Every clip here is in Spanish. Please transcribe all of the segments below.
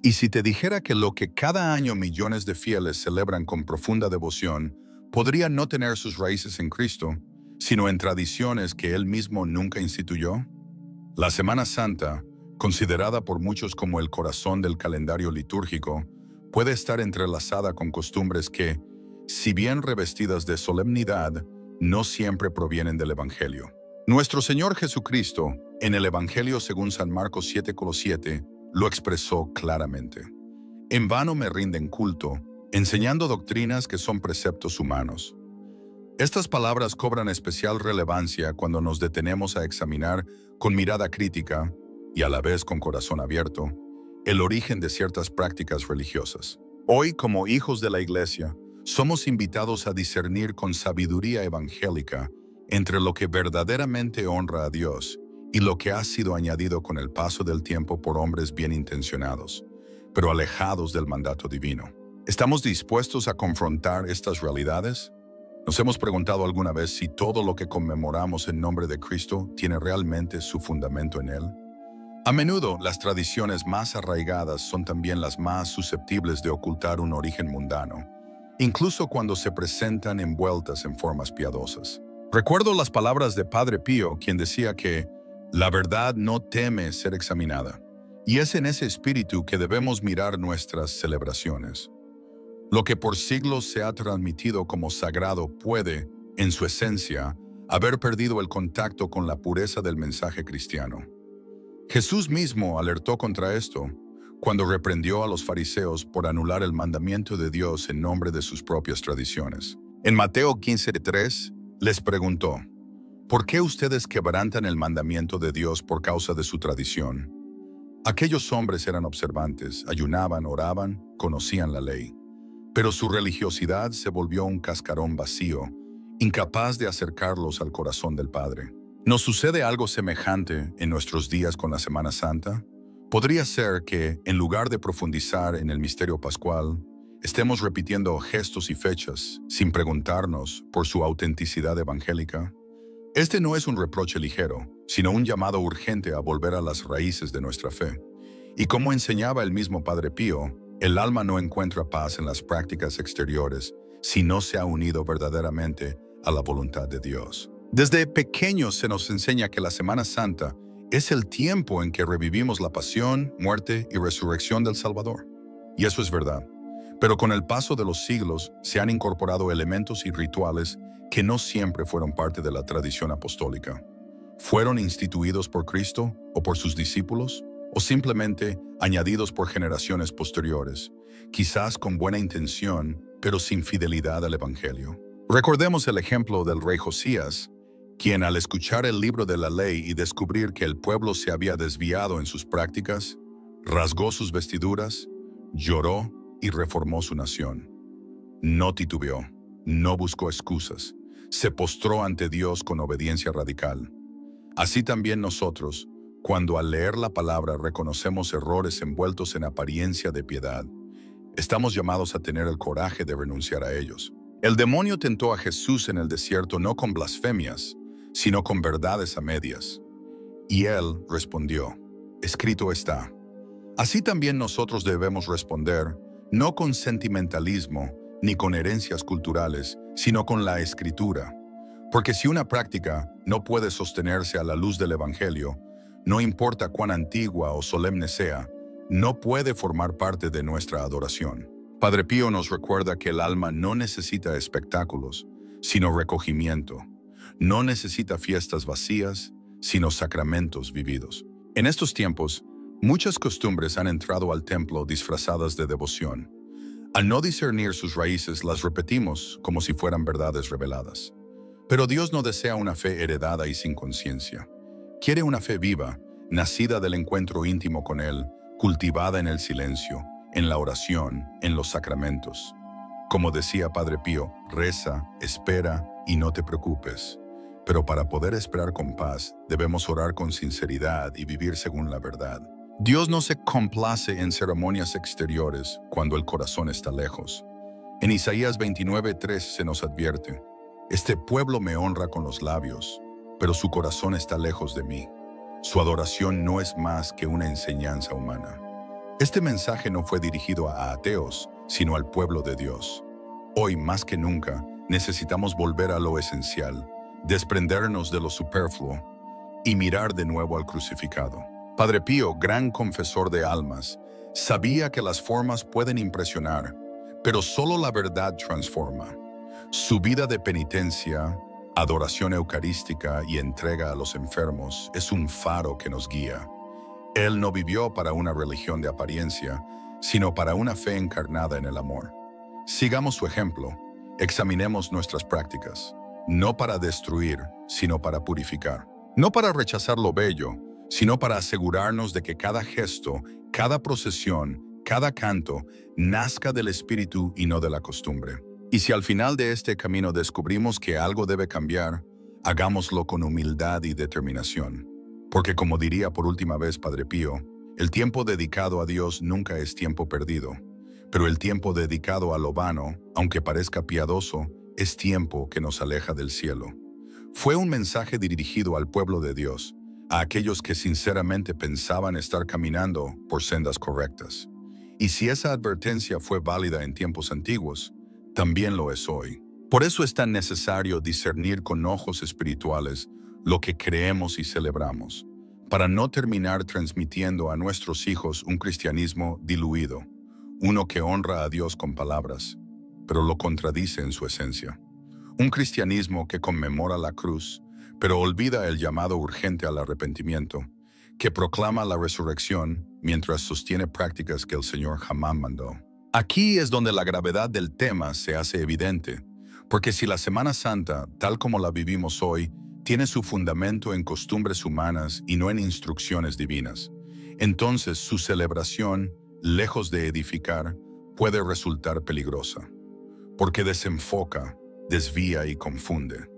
Y si te dijera que lo que cada año millones de fieles celebran con profunda devoción podría no tener sus raíces en Cristo, sino en tradiciones que Él mismo nunca instituyó? La Semana Santa, considerada por muchos como el corazón del calendario litúrgico, puede estar entrelazada con costumbres que, si bien revestidas de solemnidad, no siempre provienen del Evangelio. Nuestro Señor Jesucristo, en el Evangelio según San Marcos 7:7, lo expresó claramente. En vano me rinden culto, enseñando doctrinas que son preceptos humanos. Estas palabras cobran especial relevancia cuando nos detenemos a examinar con mirada crítica, y a la vez con corazón abierto, el origen de ciertas prácticas religiosas. Hoy, como hijos de la Iglesia, somos invitados a discernir con sabiduría evangélica entre lo que verdaderamente honra a Dios y lo que ha sido añadido con el paso del tiempo por hombres bien intencionados, pero alejados del mandato divino. ¿Estamos dispuestos a confrontar estas realidades? ¿Nos hemos preguntado alguna vez si todo lo que conmemoramos en nombre de Cristo tiene realmente su fundamento en Él? A menudo, las tradiciones más arraigadas son también las más susceptibles de ocultar un origen mundano, incluso cuando se presentan envueltas en formas piadosas. Recuerdo las palabras de Padre Pío, quien decía que la verdad no teme ser examinada, y es en ese espíritu que debemos mirar nuestras celebraciones. Lo que por siglos se ha transmitido como sagrado puede, en su esencia, haber perdido el contacto con la pureza del mensaje cristiano. Jesús mismo alertó contra esto cuando reprendió a los fariseos por anular el mandamiento de Dios en nombre de sus propias tradiciones. En Mateo 15:3 les preguntó: ¿por qué ustedes quebrantan el mandamiento de Dios por causa de su tradición? Aquellos hombres eran observantes, ayunaban, oraban, conocían la ley. Pero su religiosidad se volvió un cascarón vacío, incapaz de acercarlos al corazón del Padre. ¿Nos sucede algo semejante en nuestros días con la Semana Santa? Podría ser que, en lugar de profundizar en el misterio pascual, estemos repitiendo gestos y fechas sin preguntarnos por su autenticidad evangélica. Este no es un reproche ligero, sino un llamado urgente a volver a las raíces de nuestra fe. Y como enseñaba el mismo Padre Pío, el alma no encuentra paz en las prácticas exteriores si no se ha unido verdaderamente a la voluntad de Dios. Desde pequeños se nos enseña que la Semana Santa es el tiempo en que revivimos la pasión, muerte y resurrección del Salvador. Y eso es verdad. Pero con el paso de los siglos se han incorporado elementos y rituales que no siempre fueron parte de la tradición apostólica. ¿Fueron instituidos por Cristo o por sus discípulos? ¿O simplemente añadidos por generaciones posteriores, quizás con buena intención, pero sin fidelidad al Evangelio? Recordemos el ejemplo del rey Josías, quien al escuchar el libro de la ley y descubrir que el pueblo se había desviado en sus prácticas, rasgó sus vestiduras, lloró y reformó su nación. No titubeó, no buscó excusas, se postró ante Dios con obediencia radical. Así también nosotros, cuando al leer la palabra reconocemos errores envueltos en apariencia de piedad, estamos llamados a tener el coraje de renunciar a ellos. El demonio tentó a Jesús en el desierto no con blasfemias, sino con verdades a medias. Y él respondió: escrito está. Así también nosotros debemos responder, no con sentimentalismo ni con herencias culturales, sino con la Escritura. Porque si una práctica no puede sostenerse a la luz del Evangelio, no importa cuán antigua o solemne sea, no puede formar parte de nuestra adoración. Padre Pío nos recuerda que el alma no necesita espectáculos, sino recogimiento. No necesita fiestas vacías, sino sacramentos vividos. En estos tiempos, muchas costumbres han entrado al templo disfrazadas de devoción. Al no discernir sus raíces, las repetimos como si fueran verdades reveladas. Pero Dios no desea una fe heredada y sin conciencia. Quiere una fe viva, nacida del encuentro íntimo con Él, cultivada en el silencio, en la oración, en los sacramentos. Como decía Padre Pío, reza, espera y no te preocupes. Pero para poder esperar con paz, debemos orar con sinceridad y vivir según la verdad. Dios no se complace en ceremonias exteriores cuando el corazón está lejos. En Isaías 29:3 se nos advierte: este pueblo me honra con los labios, pero su corazón está lejos de mí. Su adoración no es más que una enseñanza humana. Este mensaje no fue dirigido a ateos, sino al pueblo de Dios. Hoy, más que nunca, necesitamos volver a lo esencial, desprendernos de lo superfluo y mirar de nuevo al crucificado. Padre Pío, gran confesor de almas, sabía que las formas pueden impresionar, pero solo la verdad transforma. Su vida de penitencia, adoración eucarística y entrega a los enfermos es un faro que nos guía. Él no vivió para una religión de apariencia, sino para una fe encarnada en el amor. Sigamos su ejemplo, examinemos nuestras prácticas, no para destruir, sino para purificar. No para rechazar lo bello, sino para asegurarnos de que cada gesto, cada procesión, cada canto, nazca del espíritu y no de la costumbre. Y si al final de este camino descubrimos que algo debe cambiar, hagámoslo con humildad y determinación. Porque como diría por última vez Padre Pío, el tiempo dedicado a Dios nunca es tiempo perdido, pero el tiempo dedicado a lo vano, aunque parezca piadoso, es tiempo que nos aleja del cielo. Fue un mensaje dirigido al pueblo de Dios, a aquellos que sinceramente pensaban estar caminando por sendas correctas. Y si esa advertencia fue válida en tiempos antiguos, también lo es hoy. Por eso es tan necesario discernir con ojos espirituales lo que creemos y celebramos, para no terminar transmitiendo a nuestros hijos un cristianismo diluido, uno que honra a Dios con palabras, pero lo contradice en su esencia. Un cristianismo que conmemora la cruz, pero olvida el llamado urgente al arrepentimiento, que proclama la resurrección mientras sostiene prácticas que el Señor jamás mandó. Aquí es donde la gravedad del tema se hace evidente, porque si la Semana Santa, tal como la vivimos hoy, tiene su fundamento en costumbres humanas y no en instrucciones divinas, entonces su celebración, lejos de edificar, puede resultar peligrosa, porque desenfoca, desvía y confunde,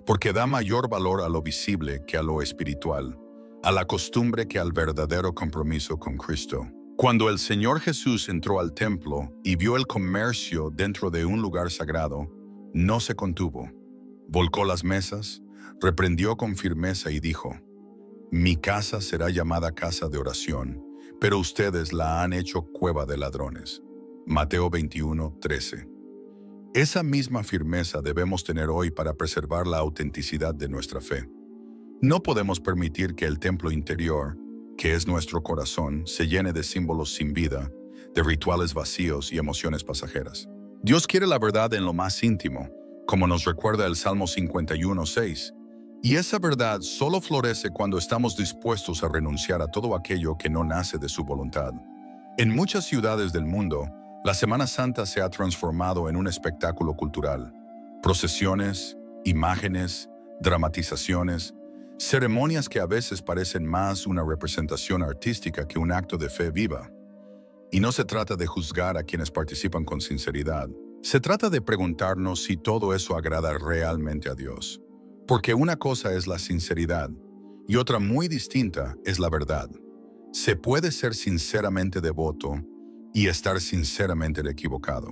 porque da mayor valor a lo visible que a lo espiritual, a la costumbre que al verdadero compromiso con Cristo. Cuando el Señor Jesús entró al templo y vio el comercio dentro de un lugar sagrado, no se contuvo, volcó las mesas, reprendió con firmeza y dijo: «Mi casa será llamada casa de oración, pero ustedes la han hecho cueva de ladrones». Mateo 21:13. Esa misma firmeza debemos tener hoy para preservar la autenticidad de nuestra fe. No podemos permitir que el templo interior, que es nuestro corazón, se llene de símbolos sin vida, de rituales vacíos y emociones pasajeras. Dios quiere la verdad en lo más íntimo, como nos recuerda el Salmo 51:6. Y esa verdad solo florece cuando estamos dispuestos a renunciar a todo aquello que no nace de su voluntad. En muchas ciudades del mundo, la Semana Santa se ha transformado en un espectáculo cultural. Procesiones, imágenes, dramatizaciones, ceremonias que a veces parecen más una representación artística que un acto de fe viva. Y no se trata de juzgar a quienes participan con sinceridad. Se trata de preguntarnos si todo eso agrada realmente a Dios. Porque una cosa es la sinceridad y otra muy distinta es la verdad. Se puede ser sinceramente devoto y estar sinceramente equivocado.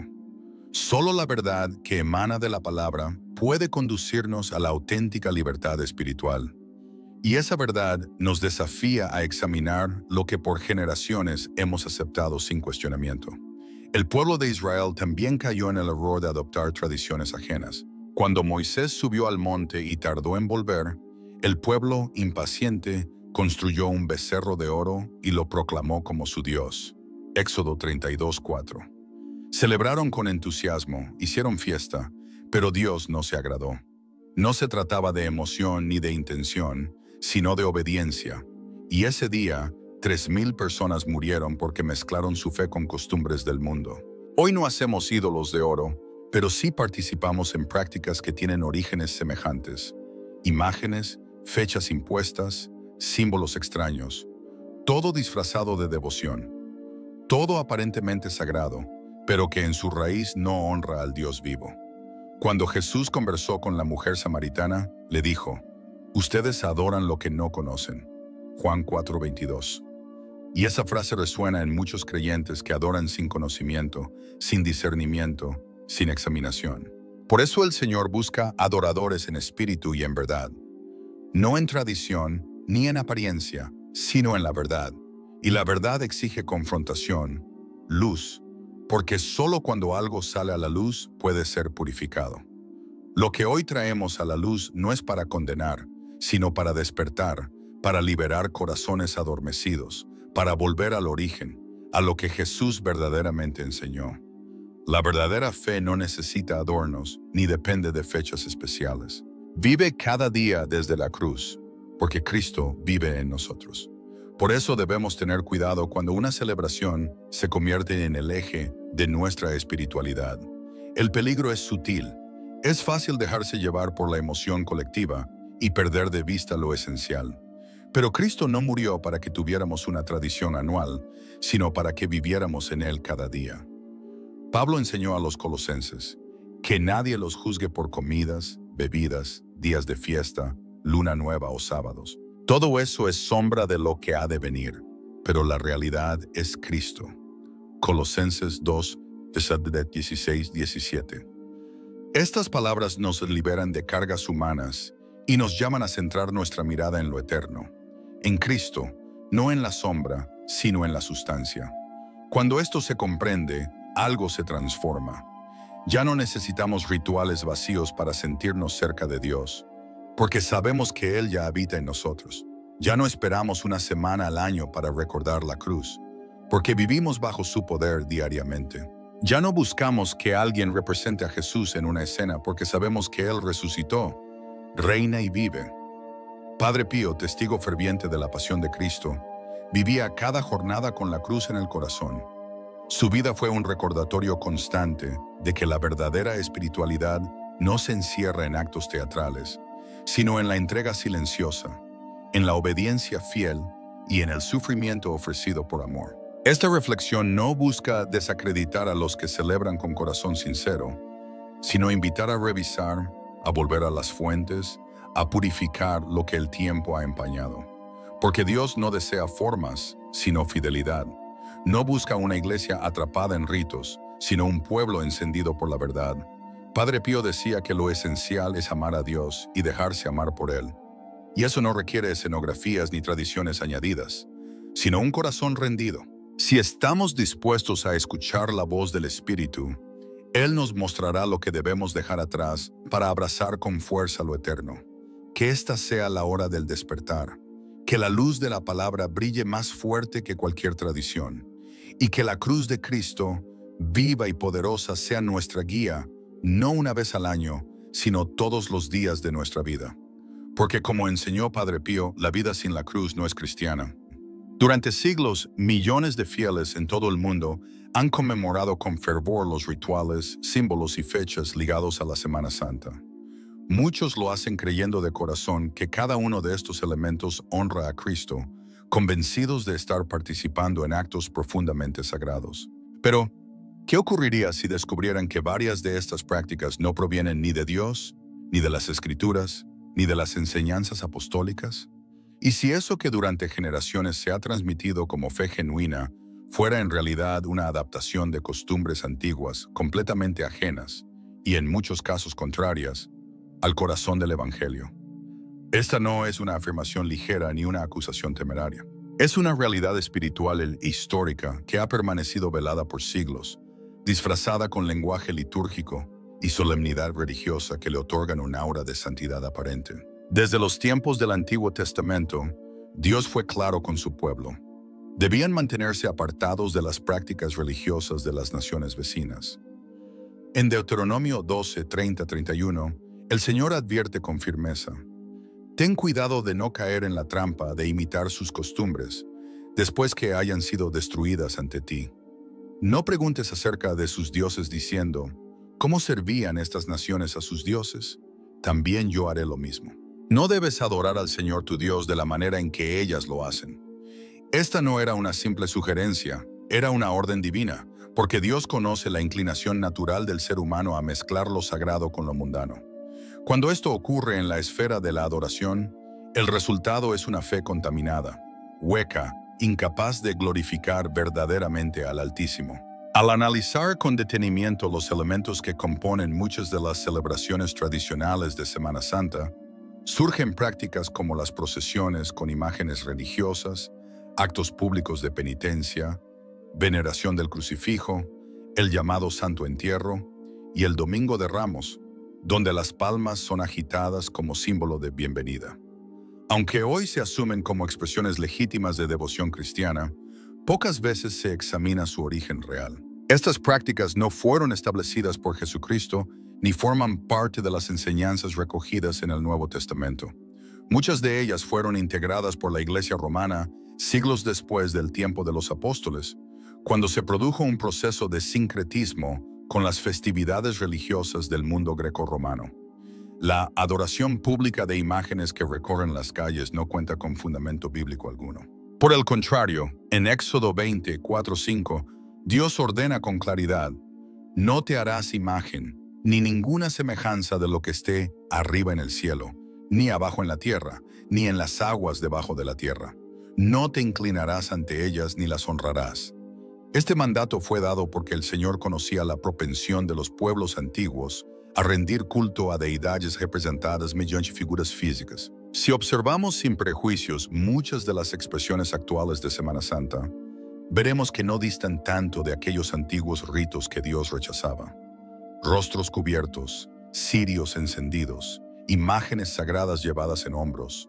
Solo la verdad que emana de la palabra puede conducirnos a la auténtica libertad espiritual. Y esa verdad nos desafía a examinar lo que por generaciones hemos aceptado sin cuestionamiento. El pueblo de Israel también cayó en el error de adoptar tradiciones ajenas. Cuando Moisés subió al monte y tardó en volver, el pueblo, impaciente, construyó un becerro de oro y lo proclamó como su Dios. Éxodo 32:4. Celebraron con entusiasmo, hicieron fiesta, pero Dios no se agradó. No se trataba de emoción ni de intención, sino de obediencia. Y ese día, 3,000 personas murieron porque mezclaron su fe con costumbres del mundo. Hoy no hacemos ídolos de oro, pero sí participamos en prácticas que tienen orígenes semejantes. Imágenes, fechas impuestas, símbolos extraños. Todo disfrazado de devoción. Todo aparentemente sagrado, pero que en su raíz no honra al Dios vivo. Cuando Jesús conversó con la mujer samaritana, le dijo: «Ustedes adoran lo que no conocen». Juan 4:22. Y esa frase resuena en muchos creyentes que adoran sin conocimiento, sin discernimiento, sin examinación. Por eso el Señor busca adoradores en espíritu y en verdad. No en tradición ni en apariencia, sino en la verdad. Y la verdad exige confrontación, luz, porque solo cuando algo sale a la luz puede ser purificado. Lo que hoy traemos a la luz no es para condenar, sino para despertar, para liberar corazones adormecidos, para volver al origen, a lo que Jesús verdaderamente enseñó. La verdadera fe no necesita adornos ni depende de fechas especiales. Vive cada día desde la cruz, porque Cristo vive en nosotros. Por eso debemos tener cuidado cuando una celebración se convierte en el eje de nuestra espiritualidad. El peligro es sutil. Es fácil dejarse llevar por la emoción colectiva y perder de vista lo esencial. Pero Cristo no murió para que tuviéramos una tradición anual, sino para que viviéramos en Él cada día. Pablo enseñó a los colosenses que nadie los juzgue por comidas, bebidas, días de fiesta, luna nueva o sábados. Todo eso es sombra de lo que ha de venir, pero la realidad es Cristo. Colosenses 2, 16-17. Estas palabras nos liberan de cargas humanas y nos llaman a centrar nuestra mirada en lo eterno, en Cristo, no en la sombra, sino en la sustancia. Cuando esto se comprende, algo se transforma. Ya no necesitamos rituales vacíos para sentirnos cerca de Dios, porque sabemos que Él ya habita en nosotros. Ya no esperamos una semana al año para recordar la cruz, porque vivimos bajo su poder diariamente. Ya no buscamos que alguien represente a Jesús en una escena porque sabemos que Él resucitó, reina y vive. Padre Pío, testigo ferviente de la pasión de Cristo, vivía cada jornada con la cruz en el corazón. Su vida fue un recordatorio constante de que la verdadera espiritualidad no se encierra en actos teatrales, sino en la entrega silenciosa, en la obediencia fiel y en el sufrimiento ofrecido por amor. Esta reflexión no busca desacreditar a los que celebran con corazón sincero, sino invitar a revisar, a volver a las fuentes, a purificar lo que el tiempo ha empañado. Porque Dios no desea formas, sino fidelidad. No busca una iglesia atrapada en ritos, sino un pueblo encendido por la verdad. Padre Pío decía que lo esencial es amar a Dios y dejarse amar por Él. Y eso no requiere escenografías ni tradiciones añadidas, sino un corazón rendido. Si estamos dispuestos a escuchar la voz del Espíritu, Él nos mostrará lo que debemos dejar atrás para abrazar con fuerza lo eterno. Que esta sea la hora del despertar, que la luz de la palabra brille más fuerte que cualquier tradición, y que la cruz de Cristo, viva y poderosa, sea nuestra guía, no una vez al año, sino todos los días de nuestra vida. Porque como enseñó Padre Pío, la vida sin la cruz no es cristiana. Durante siglos, millones de fieles en todo el mundo han conmemorado con fervor los rituales, símbolos y fechas ligados a la Semana Santa. Muchos lo hacen creyendo de corazón que cada uno de estos elementos honra a Cristo, convencidos de estar participando en actos profundamente sagrados. Pero, ¿qué ocurriría si descubrieran que varias de estas prácticas no provienen ni de Dios, ni de las Escrituras, ni de las enseñanzas apostólicas? ¿Y si eso que durante generaciones se ha transmitido como fe genuina fuera en realidad una adaptación de costumbres antiguas, completamente ajenas, y en muchos casos contrarias, al corazón del Evangelio? Esta no es una afirmación ligera ni una acusación temeraria. Es una realidad espiritual e histórica que ha permanecido velada por siglos, disfrazada con lenguaje litúrgico y solemnidad religiosa que le otorgan un aura de santidad aparente. Desde los tiempos del Antiguo Testamento, Dios fue claro con su pueblo. Debían mantenerse apartados de las prácticas religiosas de las naciones vecinas. En Deuteronomio 12, 30-31, el Señor advierte con firmeza: ten cuidado de no caer en la trampa de imitar sus costumbres, después que hayan sido destruidas ante ti. No preguntes acerca de sus dioses diciendo: ¿cómo servían estas naciones a sus dioses? También yo haré lo mismo. No debes adorar al Señor tu Dios de la manera en que ellas lo hacen. Esta no era una simple sugerencia, era una orden divina, porque Dios conoce la inclinación natural del ser humano a mezclar lo sagrado con lo mundano. Cuando esto ocurre en la esfera de la adoración, el resultado es una fe contaminada, hueca, incapaz de glorificar verdaderamente al Altísimo. Al analizar con detenimiento los elementos que componen muchas de las celebraciones tradicionales de Semana Santa, surgen prácticas como las procesiones con imágenes religiosas, actos públicos de penitencia, veneración del crucifijo, el llamado Santo Entierro y el Domingo de Ramos, donde las palmas son agitadas como símbolo de bienvenida. Aunque hoy se asumen como expresiones legítimas de devoción cristiana, pocas veces se examina su origen real. Estas prácticas no fueron establecidas por Jesucristo ni forman parte de las enseñanzas recogidas en el Nuevo Testamento. Muchas de ellas fueron integradas por la Iglesia romana siglos después del tiempo de los apóstoles, cuando se produjo un proceso de sincretismo con las festividades religiosas del mundo greco-romano. La adoración pública de imágenes que recorren las calles no cuenta con fundamento bíblico alguno. Por el contrario, en Éxodo 20, 4-5, Dios ordena con claridad: no te harás imagen, ni ninguna semejanza de lo que esté arriba en el cielo, ni abajo en la tierra, ni en las aguas debajo de la tierra. No te inclinarás ante ellas ni las honrarás. Este mandato fue dado porque el Señor conocía la propensión de los pueblos antiguos a rendir culto a deidades representadas mediante figuras físicas. Si observamos sin prejuicios muchas de las expresiones actuales de Semana Santa, veremos que no distan tanto de aquellos antiguos ritos que Dios rechazaba. Rostros cubiertos, cirios encendidos, imágenes sagradas llevadas en hombros,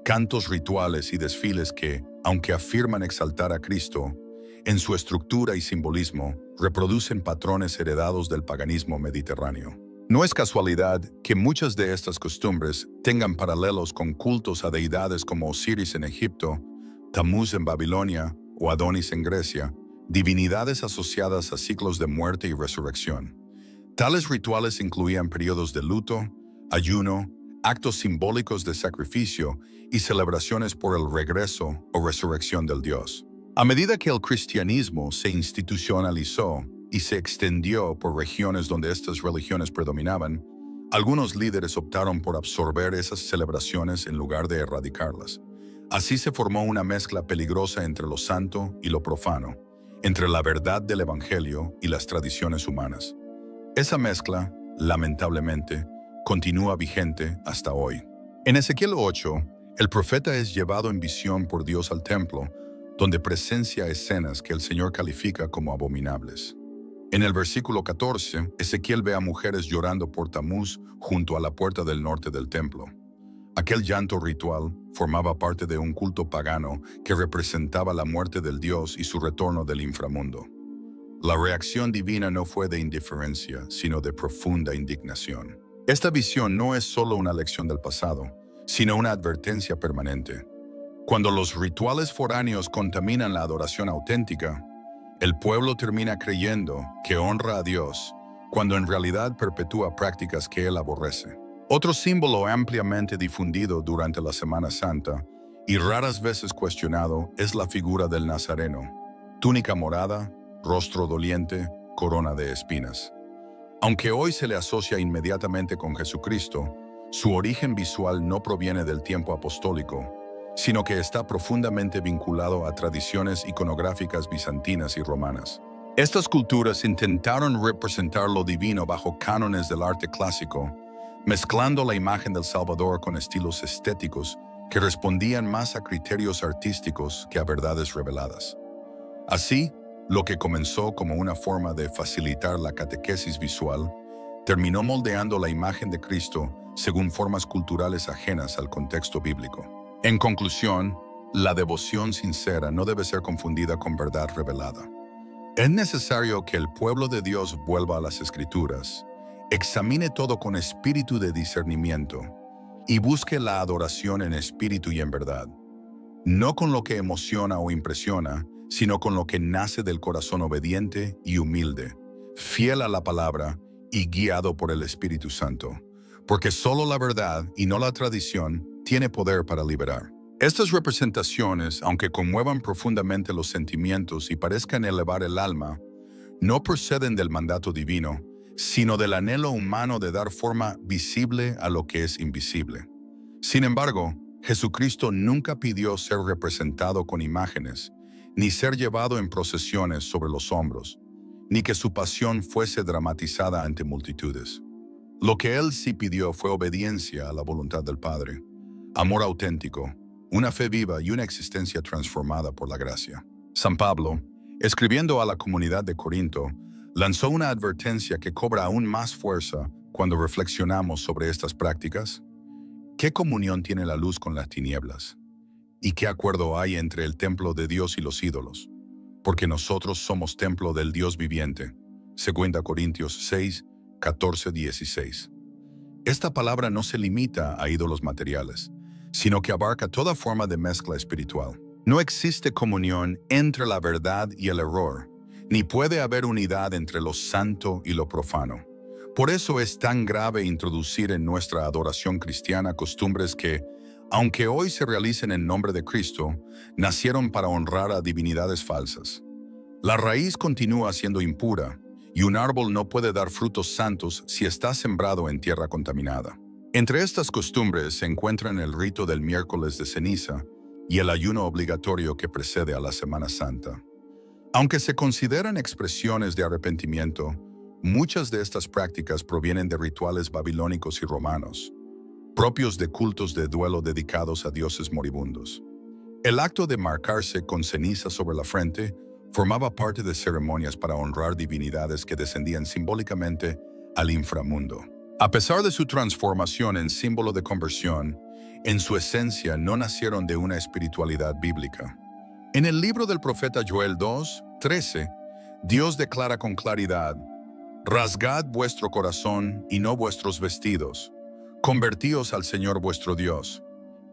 cantos rituales y desfiles que, aunque afirman exaltar a Cristo, en su estructura y simbolismo, reproducen patrones heredados del paganismo mediterráneo. No es casualidad que muchas de estas costumbres tengan paralelos con cultos a deidades como Osiris en Egipto, Tamuz en Babilonia o Adonis en Grecia, divinidades asociadas a ciclos de muerte y resurrección. Tales rituales incluían periodos de luto, ayuno, actos simbólicos de sacrificio y celebraciones por el regreso o resurrección del Dios. A medida que el cristianismo se institucionalizó y se extendió por regiones donde estas religiones predominaban, algunos líderes optaron por absorber esas celebraciones en lugar de erradicarlas. Así se formó una mezcla peligrosa entre lo santo y lo profano, entre la verdad del Evangelio y las tradiciones humanas. Esa mezcla, lamentablemente, continúa vigente hasta hoy. En Ezequiel 8, el profeta es llevado en visión por Dios al templo, donde presencia escenas que el Señor califica como abominables. En el versículo 14, Ezequiel ve a mujeres llorando por Tamuz junto a la puerta del norte del templo. Aquel llanto ritual formaba parte de un culto pagano que representaba la muerte del Dios y su retorno del inframundo. La reacción divina no fue de indiferencia, sino de profunda indignación. Esta visión no es solo una lección del pasado, sino una advertencia permanente. Cuando los rituales foráneos contaminan la adoración auténtica, el pueblo termina creyendo que honra a Dios, cuando en realidad perpetúa prácticas que Él aborrece. Otro símbolo ampliamente difundido durante la Semana Santa y raras veces cuestionado es la figura del Nazareno: túnica morada, rostro doliente, corona de espinas. Aunque hoy se le asocia inmediatamente con Jesucristo, su origen visual no proviene del tiempo apostólico, sino que está profundamente vinculado a tradiciones iconográficas bizantinas y romanas. Estas culturas intentaron representar lo divino bajo cánones del arte clásico, mezclando la imagen del Salvador con estilos estéticos que respondían más a criterios artísticos que a verdades reveladas. Así, lo que comenzó como una forma de facilitar la catequesis visual, terminó moldeando la imagen de Cristo según formas culturales ajenas al contexto bíblico. En conclusión, la devoción sincera no debe ser confundida con verdad revelada. Es necesario que el pueblo de Dios vuelva a las Escrituras, examine todo con espíritu de discernimiento y busque la adoración en espíritu y en verdad, no con lo que emociona o impresiona, sino con lo que nace del corazón obediente y humilde, fiel a la palabra y guiado por el Espíritu Santo, porque solo la verdad y no la tradición tiene poder para liberar. Estas representaciones, aunque conmuevan profundamente los sentimientos y parezcan elevar el alma, no proceden del mandato divino, sino del anhelo humano de dar forma visible a lo que es invisible. Sin embargo, Jesucristo nunca pidió ser representado con imágenes, ni ser llevado en procesiones sobre los hombros, ni que su pasión fuese dramatizada ante multitudes. Lo que Él sí pidió fue obediencia a la voluntad del Padre, amor auténtico, una fe viva y una existencia transformada por la gracia. San Pablo, escribiendo a la comunidad de Corinto, lanzó una advertencia que cobra aún más fuerza cuando reflexionamos sobre estas prácticas. ¿Qué comunión tiene la luz con las tinieblas? ¿Y qué acuerdo hay entre el templo de Dios y los ídolos? Porque nosotros somos templo del Dios viviente. 2 Corintios 6, 14, 16. Esta palabra no se limita a ídolos materiales, sino que abarca toda forma de mezcla espiritual. No existe comunión entre la verdad y el error, ni puede haber unidad entre lo santo y lo profano. Por eso es tan grave introducir en nuestra adoración cristiana costumbres que, aunque hoy se realicen en nombre de Cristo, nacieron para honrar a divinidades falsas. La raíz continúa siendo impura, y un árbol no puede dar frutos santos si está sembrado en tierra contaminada. Entre estas costumbres se encuentran el rito del miércoles de ceniza y el ayuno obligatorio que precede a la Semana Santa. Aunque se consideran expresiones de arrepentimiento, muchas de estas prácticas provienen de rituales babilónicos y romanos, propios de cultos de duelo dedicados a dioses moribundos. El acto de marcarse con ceniza sobre la frente formaba parte de ceremonias para honrar divinidades que descendían simbólicamente al inframundo. A pesar de su transformación en símbolo de conversión, en su esencia no nacieron de una espiritualidad bíblica. En el libro del profeta Joel 2, 13, Dios declara con claridad: «Rasgad vuestro corazón y no vuestros vestidos. Convertíos al Señor vuestro Dios».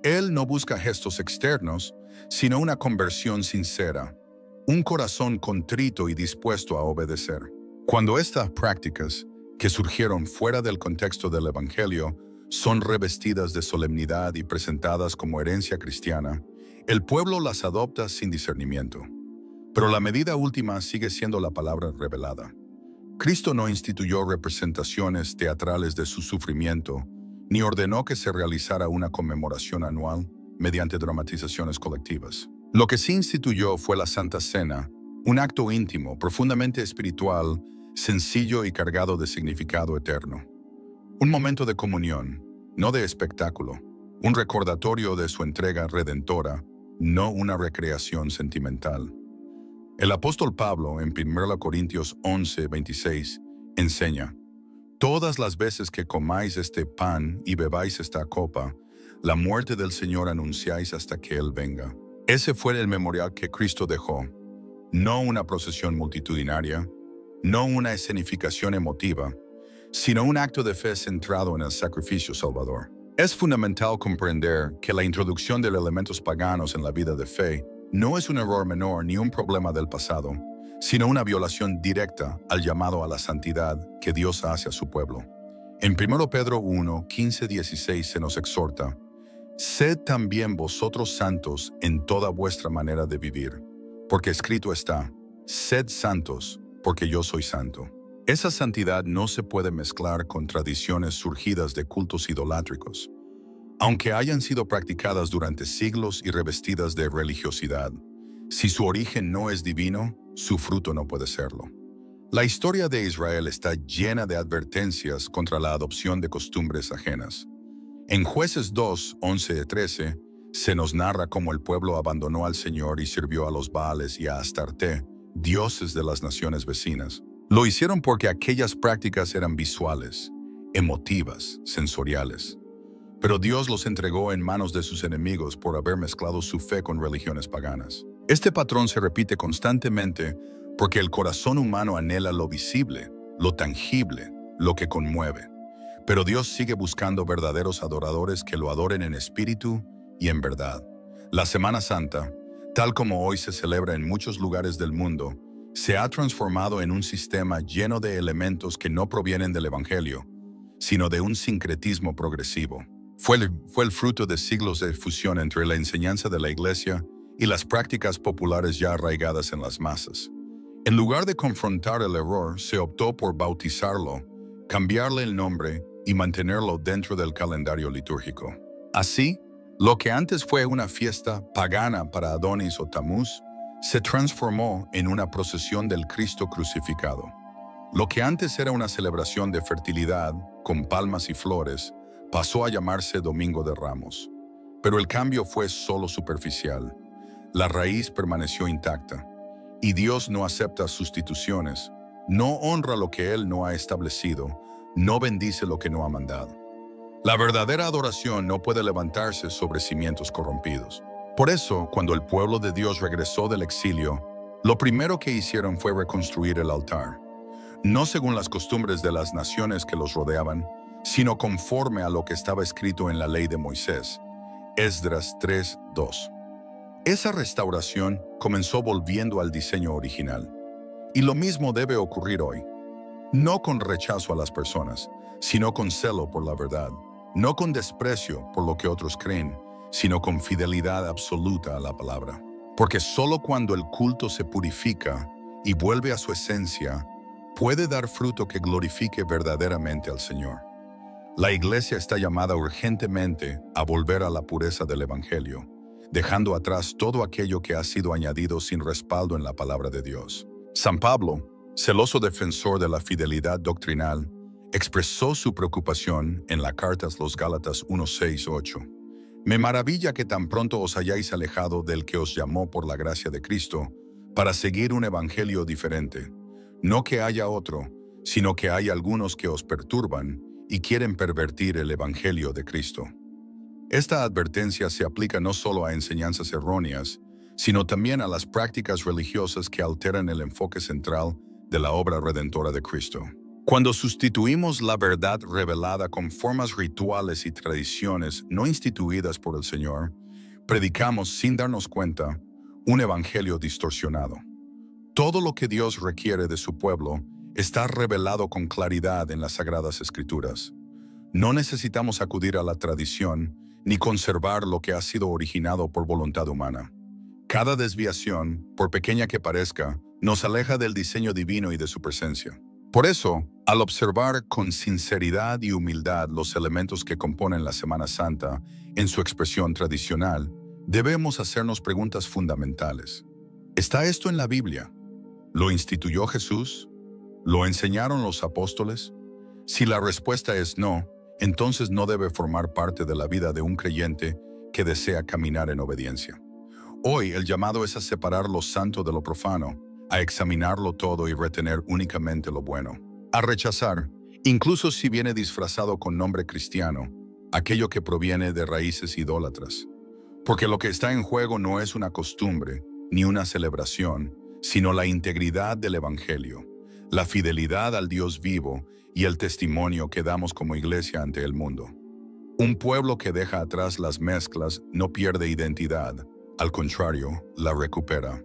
Él no busca gestos externos, sino una conversión sincera, un corazón contrito y dispuesto a obedecer. Cuando estas prácticas, que surgieron fuera del contexto del Evangelio, son revestidas de solemnidad y presentadas como herencia cristiana, el pueblo las adopta sin discernimiento. Pero la medida última sigue siendo la palabra revelada. Cristo no instituyó representaciones teatrales de su sufrimiento, ni ordenó que se realizara una conmemoración anual mediante dramatizaciones colectivas. Lo que sí instituyó fue la Santa Cena, un acto íntimo, profundamente espiritual, sencillo y cargado de significado eterno. Un momento de comunión, no de espectáculo, un recordatorio de su entrega redentora, no una recreación sentimental. El apóstol Pablo, en 1 Corintios 11, 26, enseña: «Todas las veces que comáis este pan y bebáis esta copa, la muerte del Señor anunciáis hasta que Él venga». Ese fue el memorial que Cristo dejó, no una procesión multitudinaria, no una escenificación emotiva, sino un acto de fe centrado en el sacrificio salvador. Es fundamental comprender que la introducción de elementos paganos en la vida de fe no es un error menor ni un problema del pasado, sino una violación directa al llamado a la santidad que Dios hace a su pueblo. En 1 Pedro 1, 15, 16 se nos exhorta: «Sed también vosotros santos en toda vuestra manera de vivir, porque escrito está: sed santos, porque yo soy santo». Esa santidad no se puede mezclar con tradiciones surgidas de cultos idolátricos, aunque hayan sido practicadas durante siglos y revestidas de religiosidad. Si su origen no es divino, su fruto no puede serlo. La historia de Israel está llena de advertencias contra la adopción de costumbres ajenas. En Jueces 2, 11-13, se nos narra cómo el pueblo abandonó al Señor y sirvió a los Baales y a Astarte, dioses de las naciones vecinas. Lo hicieron porque aquellas prácticas eran visuales, emotivas, sensoriales. Pero Dios los entregó en manos de sus enemigos por haber mezclado su fe con religiones paganas. Este patrón se repite constantemente porque el corazón humano anhela lo visible, lo tangible, lo que conmueve. Pero Dios sigue buscando verdaderos adoradores que lo adoren en espíritu y en verdad. La Semana Santa, tal como hoy se celebra en muchos lugares del mundo, se ha transformado en un sistema lleno de elementos que no provienen del Evangelio, sino de un sincretismo progresivo. Fue el fruto de siglos de fusión entre la enseñanza de la Iglesia y las prácticas populares ya arraigadas en las masas. En lugar de confrontar el error, se optó por bautizarlo, cambiarle el nombre y mantenerlo dentro del calendario litúrgico. Así, lo que antes fue una fiesta pagana para Adonis o Tamuz, se transformó en una procesión del Cristo crucificado. Lo que antes era una celebración de fertilidad, con palmas y flores, pasó a llamarse Domingo de Ramos. Pero el cambio fue solo superficial. La raíz permaneció intacta. Y Dios no acepta sustituciones, no honra lo que Él no ha establecido, no bendice lo que no ha mandado. La verdadera adoración no puede levantarse sobre cimientos corrompidos. Por eso, cuando el pueblo de Dios regresó del exilio, lo primero que hicieron fue reconstruir el altar, no según las costumbres de las naciones que los rodeaban, sino conforme a lo que estaba escrito en la ley de Moisés. Esdras 3:2. Esa restauración comenzó volviendo al diseño original. Y lo mismo debe ocurrir hoy. No con rechazo a las personas, sino con celo por la verdad. No con desprecio por lo que otros creen, sino con fidelidad absoluta a la palabra. Porque solo cuando el culto se purifica y vuelve a su esencia, puede dar fruto que glorifique verdaderamente al Señor. La Iglesia está llamada urgentemente a volver a la pureza del Evangelio, dejando atrás todo aquello que ha sido añadido sin respaldo en la palabra de Dios. San Pablo, celoso defensor de la fidelidad doctrinal, expresó su preocupación en la carta a los Gálatas 1:6-8. Me maravilla que tan pronto os hayáis alejado del que os llamó por la gracia de Cristo para seguir un evangelio diferente. No que haya otro, sino que hay algunos que os perturban y quieren pervertir el evangelio de Cristo. Esta advertencia se aplica no solo a enseñanzas erróneas, sino también a las prácticas religiosas que alteran el enfoque central de la obra redentora de Cristo. Cuando sustituimos la verdad revelada con formas rituales y tradiciones no instituidas por el Señor, predicamos sin darnos cuenta un evangelio distorsionado. Todo lo que Dios requiere de su pueblo está revelado con claridad en las Sagradas Escrituras. No necesitamos acudir a la tradición ni conservar lo que ha sido originado por voluntad humana. Cada desviación, por pequeña que parezca, nos aleja del diseño divino y de su presencia. Por eso, al observar con sinceridad y humildad los elementos que componen la Semana Santa en su expresión tradicional, debemos hacernos preguntas fundamentales. ¿Está esto en la Biblia? ¿Lo instituyó Jesús? ¿Lo enseñaron los apóstoles? Si la respuesta es no, entonces no debe formar parte de la vida de un creyente que desea caminar en obediencia. Hoy el llamado es a separar lo santo de lo profano, a examinarlo todo y retener únicamente lo bueno, a rechazar, incluso si viene disfrazado con nombre cristiano, aquello que proviene de raíces idólatras. Porque lo que está en juego no es una costumbre ni una celebración, sino la integridad del Evangelio, la fidelidad al Dios vivo y el testimonio que damos como iglesia ante el mundo. Un pueblo que deja atrás las mezclas no pierde identidad, al contrario, la recupera.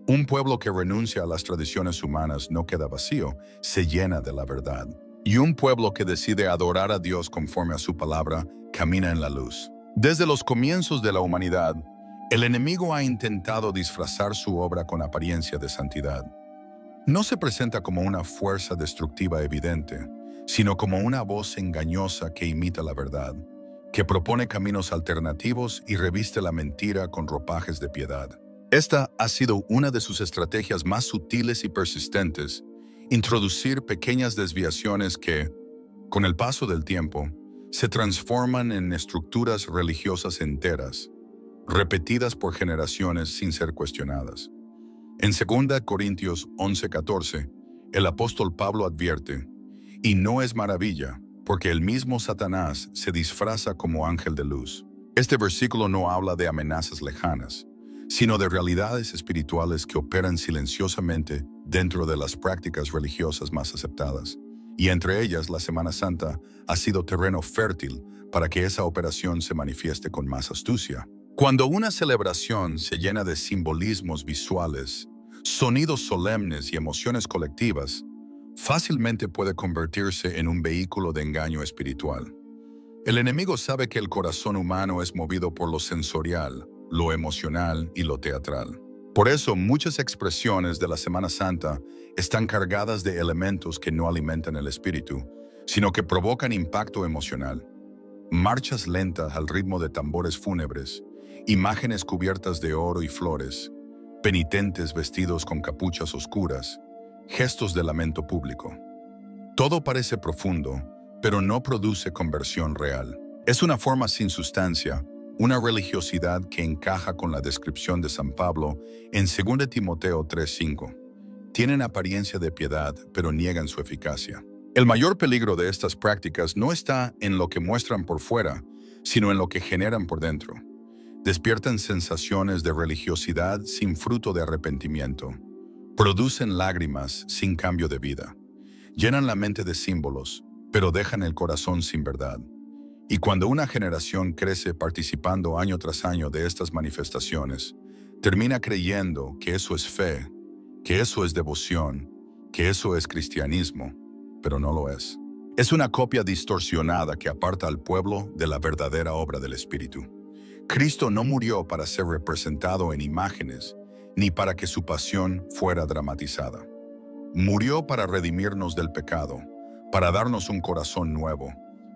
Un pueblo que renuncia a las tradiciones humanas no queda vacío, se llena de la verdad. Y un pueblo que decide adorar a Dios conforme a su palabra, camina en la luz. Desde los comienzos de la humanidad, el enemigo ha intentado disfrazar su obra con apariencia de santidad. No se presenta como una fuerza destructiva evidente, sino como una voz engañosa que imita la verdad, que propone caminos alternativos y reviste la mentira con ropajes de piedad. Esta ha sido una de sus estrategias más sutiles y persistentes, introducir pequeñas desviaciones que, con el paso del tiempo, se transforman en estructuras religiosas enteras, repetidas por generaciones sin ser cuestionadas. En 2 Corintios 11:14, el apóstol Pablo advierte, y no es maravilla, porque el mismo Satanás se disfraza como ángel de luz. Este versículo no habla de amenazas lejanas, sino de realidades espirituales que operan silenciosamente dentro de las prácticas religiosas más aceptadas. Y entre ellas, la Semana Santa ha sido terreno fértil para que esa operación se manifieste con más astucia. Cuando una celebración se llena de simbolismos visuales, sonidos solemnes y emociones colectivas, fácilmente puede convertirse en un vehículo de engaño espiritual. El enemigo sabe que el corazón humano es movido por lo sensorial, lo emocional y lo teatral. Por eso, muchas expresiones de la Semana Santa están cargadas de elementos que no alimentan el espíritu, sino que provocan impacto emocional. Marchas lentas al ritmo de tambores fúnebres, imágenes cubiertas de oro y flores, penitentes vestidos con capuchas oscuras, gestos de lamento público. Todo parece profundo, pero no produce conversión real. Es una forma sin sustancia, una religiosidad que encaja con la descripción de San Pablo en 2 Timoteo 3:5. Tienen apariencia de piedad, pero niegan su eficacia. El mayor peligro de estas prácticas no está en lo que muestran por fuera, sino en lo que generan por dentro. Despiertan sensaciones de religiosidad sin fruto de arrepentimiento. Producen lágrimas sin cambio de vida. Llenan la mente de símbolos, pero dejan el corazón sin verdad. Y cuando una generación crece participando año tras año de estas manifestaciones, termina creyendo que eso es fe, que eso es devoción, que eso es cristianismo, pero no lo es. Es una copia distorsionada que aparta al pueblo de la verdadera obra del Espíritu. Cristo no murió para ser representado en imágenes, ni para que su pasión fuera dramatizada. Murió para redimirnos del pecado, para darnos un corazón nuevo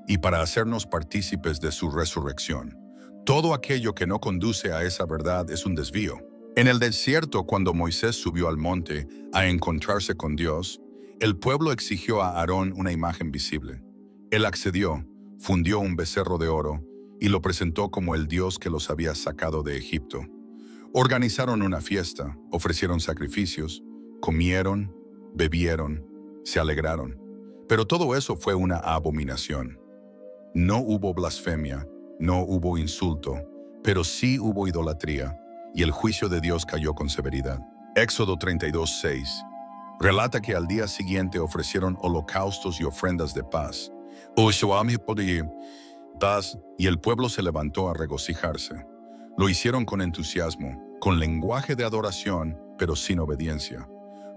y para hacernos partícipes de su resurrección. Todo aquello que no conduce a esa verdad es un desvío. En el desierto, cuando Moisés subió al monte a encontrarse con Dios, el pueblo exigió a Aarón una imagen visible. Él accedió, fundió un becerro de oro y lo presentó como el Dios que los había sacado de Egipto. Organizaron una fiesta, ofrecieron sacrificios, comieron, bebieron, se alegraron. Pero todo eso fue una abominación. No hubo blasfemia, no hubo insulto, pero sí hubo idolatría, y el juicio de Dios cayó con severidad. Éxodo 32:6 relata que al día siguiente ofrecieron holocaustos y ofrendas de paz. Y el pueblo se levantó a regocijarse. Lo hicieron con entusiasmo, con lenguaje de adoración, pero sin obediencia,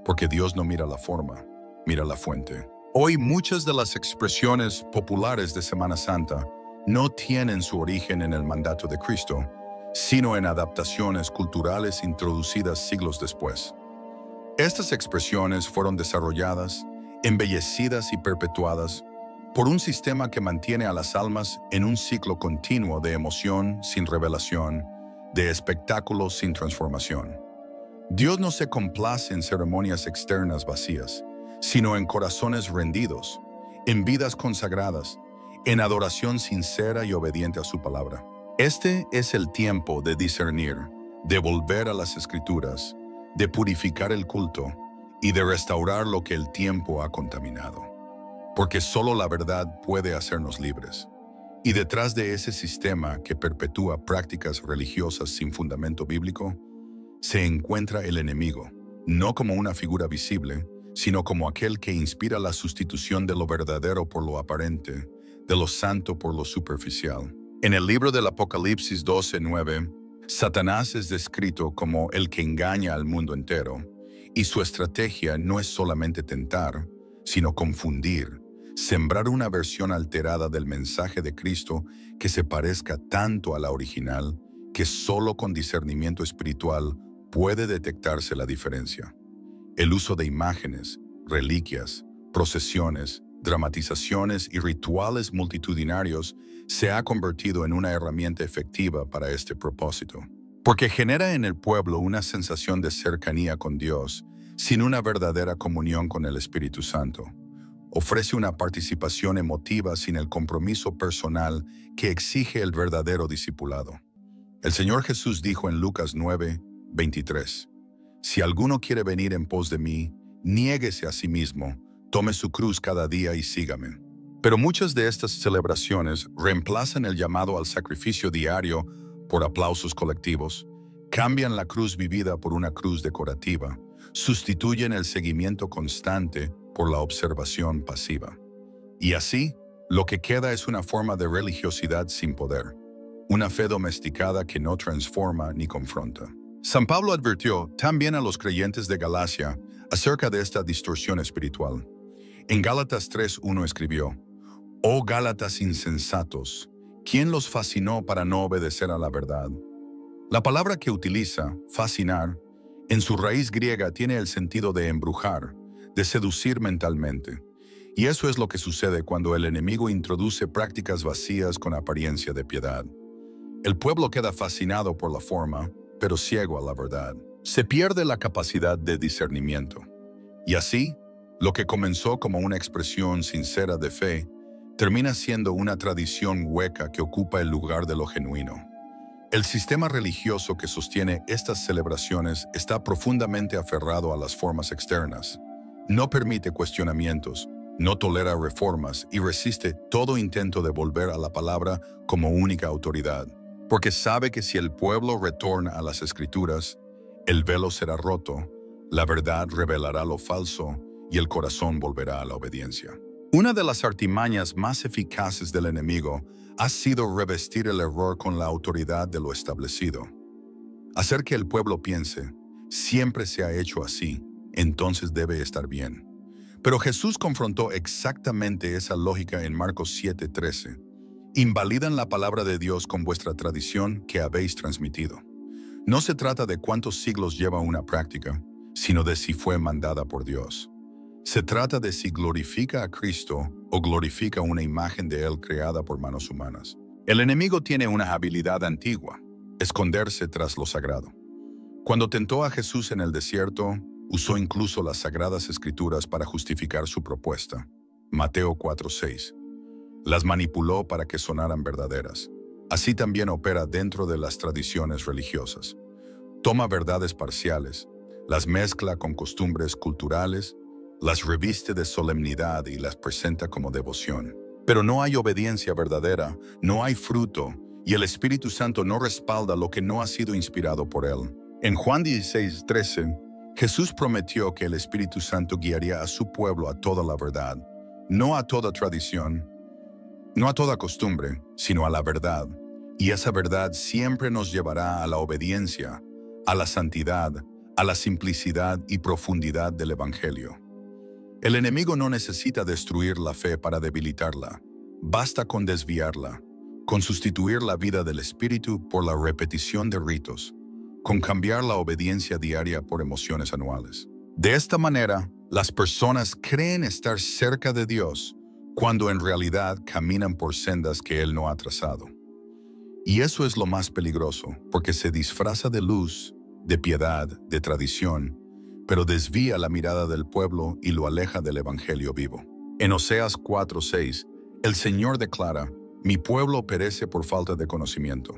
porque Dios no mira la forma, mira la fuente. Hoy muchas de las expresiones populares de Semana Santa no tienen su origen en el mandato de Cristo, sino en adaptaciones culturales introducidas siglos después. Estas expresiones fueron desarrolladas, embellecidas y perpetuadas por un sistema que mantiene a las almas en un ciclo continuo de emoción sin revelación, de espectáculo sin transformación. Dios no se complace en ceremonias externas vacías, sino en corazones rendidos, en vidas consagradas, en adoración sincera y obediente a su palabra. Este es el tiempo de discernir, de volver a las Escrituras, de purificar el culto y de restaurar lo que el tiempo ha contaminado. Porque solo la verdad puede hacernos libres. Y detrás de ese sistema que perpetúa prácticas religiosas sin fundamento bíblico, se encuentra el enemigo, no como una figura visible, sino como aquel que inspira la sustitución de lo verdadero por lo aparente, de lo santo por lo superficial. En el libro del Apocalipsis 12:9, Satanás es descrito como el que engaña al mundo entero, y su estrategia no es solamente tentar, sino confundir, sembrar una versión alterada del mensaje de Cristo que se parezca tanto a la original que solo con discernimiento espiritual puede detectarse la diferencia. El uso de imágenes, reliquias, procesiones, dramatizaciones y rituales multitudinarios se ha convertido en una herramienta efectiva para este propósito, porque genera en el pueblo una sensación de cercanía con Dios sin una verdadera comunión con el Espíritu Santo. Ofrece una participación emotiva sin el compromiso personal que exige el verdadero discipulado. El Señor Jesús dijo en Lucas 9:23, «Si alguno quiere venir en pos de mí, niéguese a sí mismo, tome su cruz cada día y sígame». Pero muchas de estas celebraciones reemplazan el llamado al sacrificio diario por aplausos colectivos, cambian la cruz vivida por una cruz decorativa, sustituyen el seguimiento constante por la observación pasiva. Y así, lo que queda es una forma de religiosidad sin poder, una fe domesticada que no transforma ni confronta. San Pablo advirtió también a los creyentes de Galacia acerca de esta distorsión espiritual. En Gálatas 3:1 escribió, «Oh Gálatas insensatos, ¿quién los fascinó para no obedecer a la verdad?». La palabra que utiliza, fascinar, en su raíz griega tiene el sentido de embrujar, de seducir mentalmente. Y eso es lo que sucede cuando el enemigo introduce prácticas vacías con apariencia de piedad. El pueblo queda fascinado por la forma, pero ciego a la verdad. Se pierde la capacidad de discernimiento. Y así, lo que comenzó como una expresión sincera de fe, termina siendo una tradición hueca que ocupa el lugar de lo genuino. El sistema religioso que sostiene estas celebraciones está profundamente aferrado a las formas externas. No permite cuestionamientos, no tolera reformas y resiste todo intento de volver a la palabra como única autoridad, porque sabe que si el pueblo retorna a las Escrituras, el velo será roto, la verdad revelará lo falso y el corazón volverá a la obediencia. Una de las artimañas más eficaces del enemigo ha sido revestir el error con la autoridad de lo establecido. Hacer que el pueblo piense, siempre se ha hecho así, entonces debe estar bien. Pero Jesús confrontó exactamente esa lógica en Marcos 7:13. Invalidan la palabra de Dios con vuestra tradición que habéis transmitido. No se trata de cuántos siglos lleva una práctica, sino de si fue mandada por Dios. Se trata de si glorifica a Cristo o glorifica una imagen de Él creada por manos humanas. El enemigo tiene una habilidad antigua, esconderse tras lo sagrado. Cuando tentó a Jesús en el desierto, usó incluso las Sagradas Escrituras para justificar su propuesta. Mateo 4:6. Las manipuló para que sonaran verdaderas. Así también opera dentro de las tradiciones religiosas. Toma verdades parciales, las mezcla con costumbres culturales, las reviste de solemnidad y las presenta como devoción. Pero no hay obediencia verdadera, no hay fruto, y el Espíritu Santo no respalda lo que no ha sido inspirado por Él. En Juan 16:13, Jesús prometió que el Espíritu Santo guiaría a su pueblo a toda la verdad, no a toda tradición, no a toda costumbre, sino a la verdad. Y esa verdad siempre nos llevará a la obediencia, a la santidad, a la simplicidad y profundidad del Evangelio. El enemigo no necesita destruir la fe para debilitarla. Basta con desviarla, con sustituir la vida del Espíritu por la repetición de ritos, con cambiar la obediencia diaria por emociones anuales. De esta manera, las personas creen estar cerca de Dios cuando en realidad caminan por sendas que Él no ha trazado. Y eso es lo más peligroso, porque se disfraza de luz, de piedad, de tradición, pero desvía la mirada del pueblo y lo aleja del Evangelio vivo. En Oseas 4:6, el Señor declara, «Mi pueblo perece por falta de conocimiento».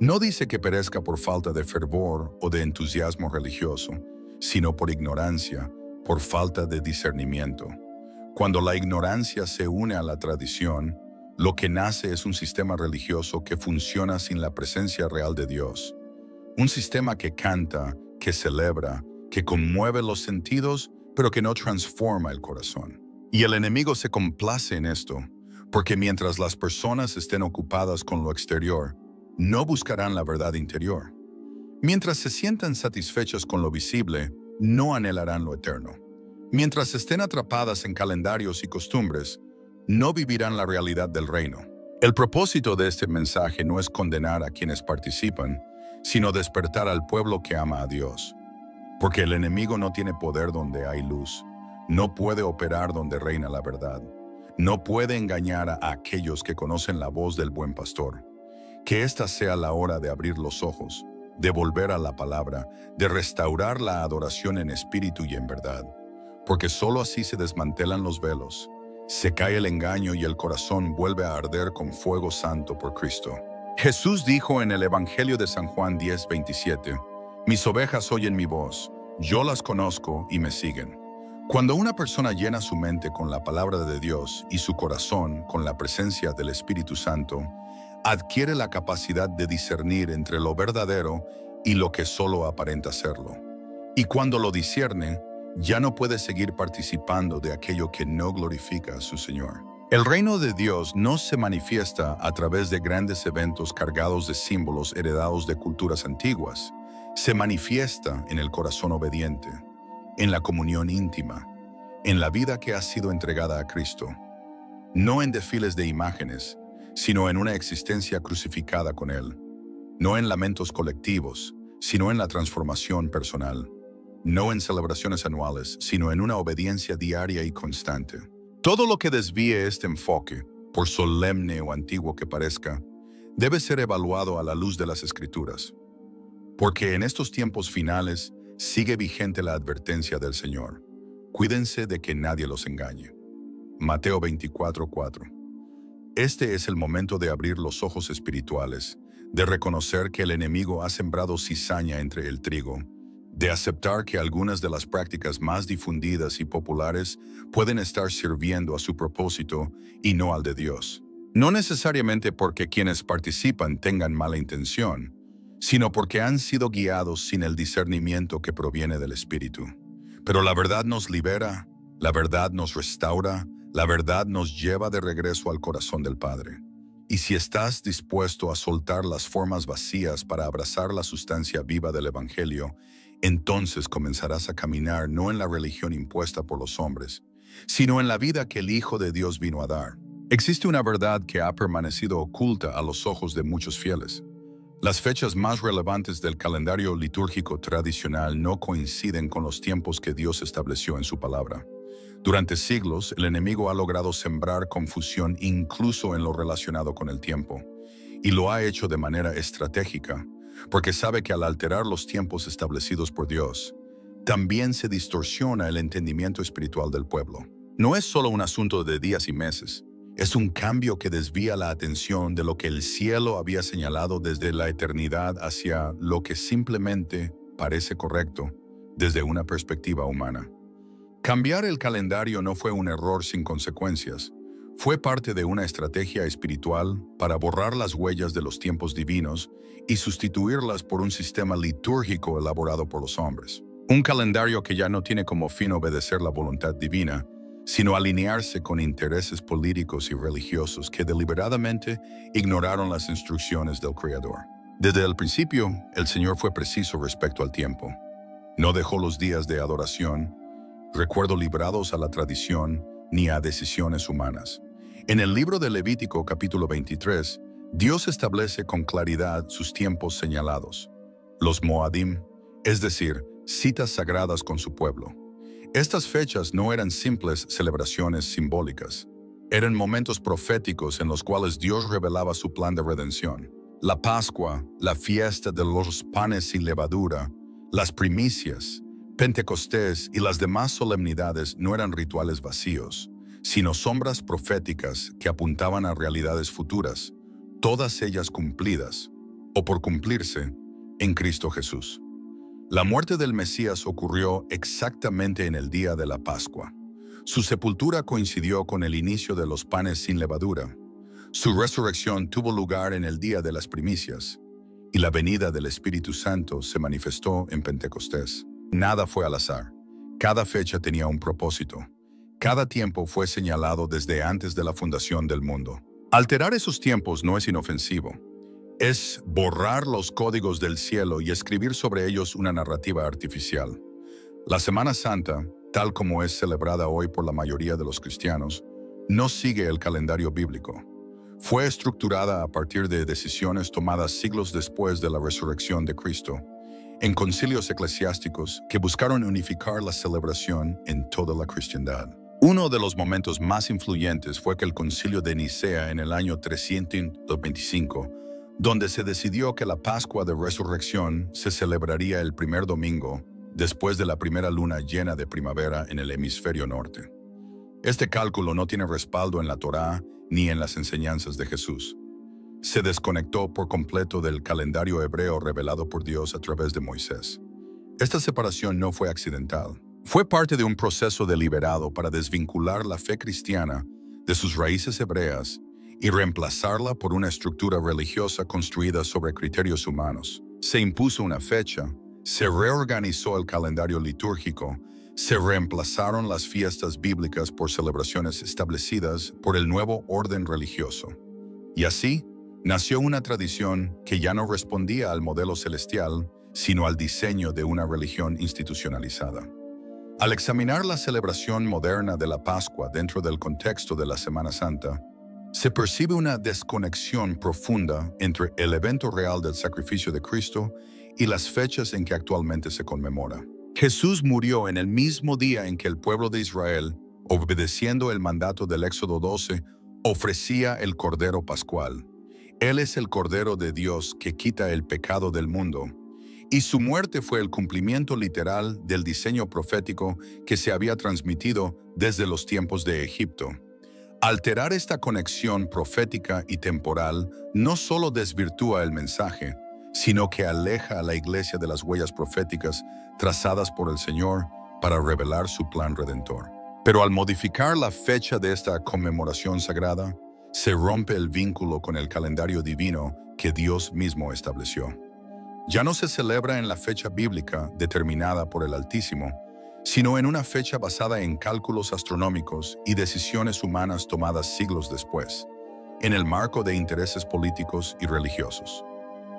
No dice que perezca por falta de fervor o de entusiasmo religioso, sino por ignorancia, por falta de discernimiento. Cuando la ignorancia se une a la tradición, lo que nace es un sistema religioso que funciona sin la presencia real de Dios. Un sistema que canta, que celebra, que conmueve los sentidos, pero que no transforma el corazón. Y el enemigo se complace en esto, porque mientras las personas estén ocupadas con lo exterior, no buscarán la verdad interior. Mientras se sientan satisfechas con lo visible, no anhelarán lo eterno. Mientras estén atrapadas en calendarios y costumbres, no vivirán la realidad del reino. El propósito de este mensaje no es condenar a quienes participan, sino despertar al pueblo que ama a Dios. Porque el enemigo no tiene poder donde hay luz, no puede operar donde reina la verdad, no puede engañar a aquellos que conocen la voz del buen pastor. Que esta sea la hora de abrir los ojos, de volver a la palabra, de restaurar la adoración en espíritu y en verdad. Porque solo así se desmantelan los velos, se cae el engaño y el corazón vuelve a arder con fuego santo por Cristo. Jesús dijo en el Evangelio de San Juan 10:27, «Mis ovejas oyen mi voz, yo las conozco y me siguen». Cuando una persona llena su mente con la palabra de Dios y su corazón con la presencia del Espíritu Santo, adquiere la capacidad de discernir entre lo verdadero y lo que solo aparenta serlo. Y cuando lo discierne, ya no puede seguir participando de aquello que no glorifica a su Señor. El reino de Dios no se manifiesta a través de grandes eventos cargados de símbolos heredados de culturas antiguas. Se manifiesta en el corazón obediente, en la comunión íntima, en la vida que ha sido entregada a Cristo. No en desfiles de imágenes, sino en una existencia crucificada con Él. No en lamentos colectivos, sino en la transformación personal. No en celebraciones anuales, sino en una obediencia diaria y constante. Todo lo que desvíe este enfoque, por solemne o antiguo que parezca, debe ser evaluado a la luz de las Escrituras. Porque en estos tiempos finales sigue vigente la advertencia del Señor. Cuídense de que nadie los engañe. Mateo 24:4. Este es el momento de abrir los ojos espirituales, de reconocer que el enemigo ha sembrado cizaña entre el trigo, de aceptar que algunas de las prácticas más difundidas y populares pueden estar sirviendo a su propósito y no al de Dios. No necesariamente porque quienes participan tengan mala intención, sino porque han sido guiados sin el discernimiento que proviene del Espíritu. Pero la verdad nos libera, la verdad nos restaura, la verdad nos lleva de regreso al corazón del Padre. Y si estás dispuesto a soltar las formas vacías para abrazar la sustancia viva del Evangelio, entonces comenzarás a caminar no en la religión impuesta por los hombres, sino en la vida que el Hijo de Dios vino a dar. Existe una verdad que ha permanecido oculta a los ojos de muchos fieles. Las fechas más relevantes del calendario litúrgico tradicional no coinciden con los tiempos que Dios estableció en su palabra. Durante siglos, el enemigo ha logrado sembrar confusión incluso en lo relacionado con el tiempo, y lo ha hecho de manera estratégica, porque sabe que al alterar los tiempos establecidos por Dios, también se distorsiona el entendimiento espiritual del pueblo. No es solo un asunto de días y meses, es un cambio que desvía la atención de lo que el cielo había señalado desde la eternidad hacia lo que simplemente parece correcto desde una perspectiva humana. Cambiar el calendario no fue un error sin consecuencias, fue parte de una estrategia espiritual para borrar las huellas de los tiempos divinos y sustituirlas por un sistema litúrgico elaborado por los hombres. Un calendario que ya no tiene como fin obedecer la voluntad divina, sino alinearse con intereses políticos y religiosos que deliberadamente ignoraron las instrucciones del Creador. Desde el principio, el Señor fue preciso respecto al tiempo. No dejó los días de adoración, recuerdo librados a la tradición ni a decisiones humanas. En el libro de Levítico capítulo 23, Dios establece con claridad sus tiempos señalados, los Moadim, es decir, citas sagradas con su pueblo. Estas fechas no eran simples celebraciones simbólicas, eran momentos proféticos en los cuales Dios revelaba su plan de redención. La Pascua, la fiesta de los panes sin levadura, las primicias, Pentecostés y las demás solemnidades no eran rituales vacíos, sino sombras proféticas que apuntaban a realidades futuras, todas ellas cumplidas, o por cumplirse, en Cristo Jesús. La muerte del Mesías ocurrió exactamente en el día de la Pascua. Su sepultura coincidió con el inicio de los panes sin levadura. Su resurrección tuvo lugar en el día de las primicias, y la venida del Espíritu Santo se manifestó en Pentecostés. Nada fue al azar. Cada fecha tenía un propósito. Cada tiempo fue señalado desde antes de la fundación del mundo. Alterar esos tiempos no es inofensivo. Es borrar los códigos del cielo y escribir sobre ellos una narrativa artificial. La Semana Santa, tal como es celebrada hoy por la mayoría de los cristianos, no sigue el calendario bíblico. Fue estructurada a partir de decisiones tomadas siglos después de la resurrección de Cristo, en concilios eclesiásticos que buscaron unificar la celebración en toda la cristiandad. Uno de los momentos más influyentes fue que el concilio de Nicea en el año 325, donde se decidió que la Pascua de Resurrección se celebraría el primer domingo después de la primera luna llena de primavera en el hemisferio norte. Este cálculo no tiene respaldo en la Torá ni en las enseñanzas de Jesús. Se desconectó por completo del calendario hebreo revelado por Dios a través de Moisés. Esta separación no fue accidental. Fue parte de un proceso deliberado para desvincular la fe cristiana de sus raíces hebreas y reemplazarla por una estructura religiosa construida sobre criterios humanos. Se impuso una fecha, se reorganizó el calendario litúrgico, se reemplazaron las fiestas bíblicas por celebraciones establecidas por el nuevo orden religioso. Y así, nació una tradición que ya no respondía al modelo celestial, sino al diseño de una religión institucionalizada. Al examinar la celebración moderna de la Pascua dentro del contexto de la Semana Santa, se percibe una desconexión profunda entre el evento real del sacrificio de Cristo y las fechas en que actualmente se conmemora. Jesús murió en el mismo día en que el pueblo de Israel, obedeciendo el mandato del Éxodo 12, ofrecía el Cordero Pascual. Él es el Cordero de Dios que quita el pecado del mundo, y su muerte fue el cumplimiento literal del diseño profético que se había transmitido desde los tiempos de Egipto. Alterar esta conexión profética y temporal no solo desvirtúa el mensaje, sino que aleja a la iglesia de las huellas proféticas trazadas por el Señor para revelar su plan redentor. Pero al modificar la fecha de esta conmemoración sagrada, se rompe el vínculo con el calendario divino que Dios mismo estableció. Ya no se celebra en la fecha bíblica determinada por el Altísimo, sino en una fecha basada en cálculos astronómicos y decisiones humanas tomadas siglos después, en el marco de intereses políticos y religiosos.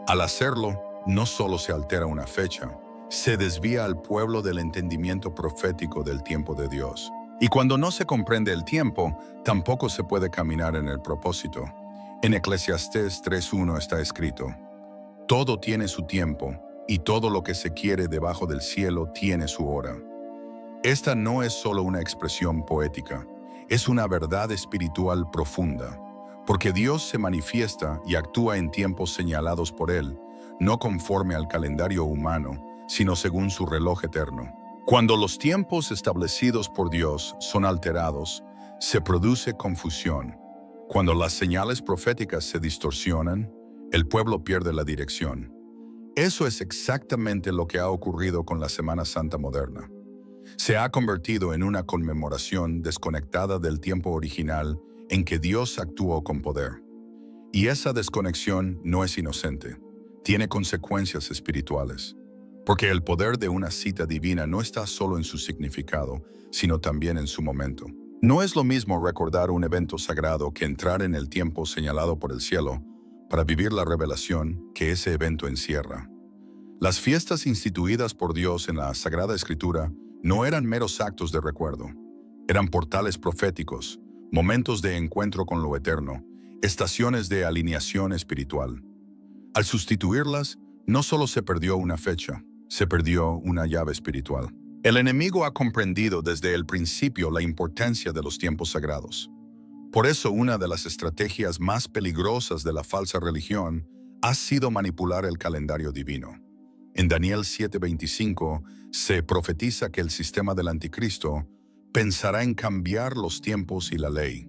Al hacerlo, no solo se altera una fecha, se desvía al pueblo del entendimiento profético del tiempo de Dios. Y cuando no se comprende el tiempo, tampoco se puede caminar en el propósito. En Eclesiastés 3:1 está escrito: todo tiene su tiempo, y todo lo que se quiere debajo del cielo tiene su hora. Esta no es solo una expresión poética, es una verdad espiritual profunda, porque Dios se manifiesta y actúa en tiempos señalados por Él, no conforme al calendario humano, sino según su reloj eterno. Cuando los tiempos establecidos por Dios son alterados, se produce confusión. Cuando las señales proféticas se distorsionan, el pueblo pierde la dirección. Eso es exactamente lo que ha ocurrido con la Semana Santa moderna. Se ha convertido en una conmemoración desconectada del tiempo original en que Dios actuó con poder. Y esa desconexión no es inocente, tiene consecuencias espirituales. Porque el poder de una cita divina no está solo en su significado, sino también en su momento. No es lo mismo recordar un evento sagrado que entrar en el tiempo señalado por el cielo para vivir la revelación que ese evento encierra. Las fiestas instituidas por Dios en la Sagrada Escritura no eran meros actos de recuerdo. Eran portales proféticos, momentos de encuentro con lo eterno, estaciones de alineación espiritual. Al sustituirlas, no solo se perdió una fecha, se perdió una llave espiritual. El enemigo ha comprendido desde el principio la importancia de los tiempos sagrados. Por eso una de las estrategias más peligrosas de la falsa religión ha sido manipular el calendario divino. En Daniel 7:25 se profetiza que el sistema del anticristo pensará en cambiar los tiempos y la ley.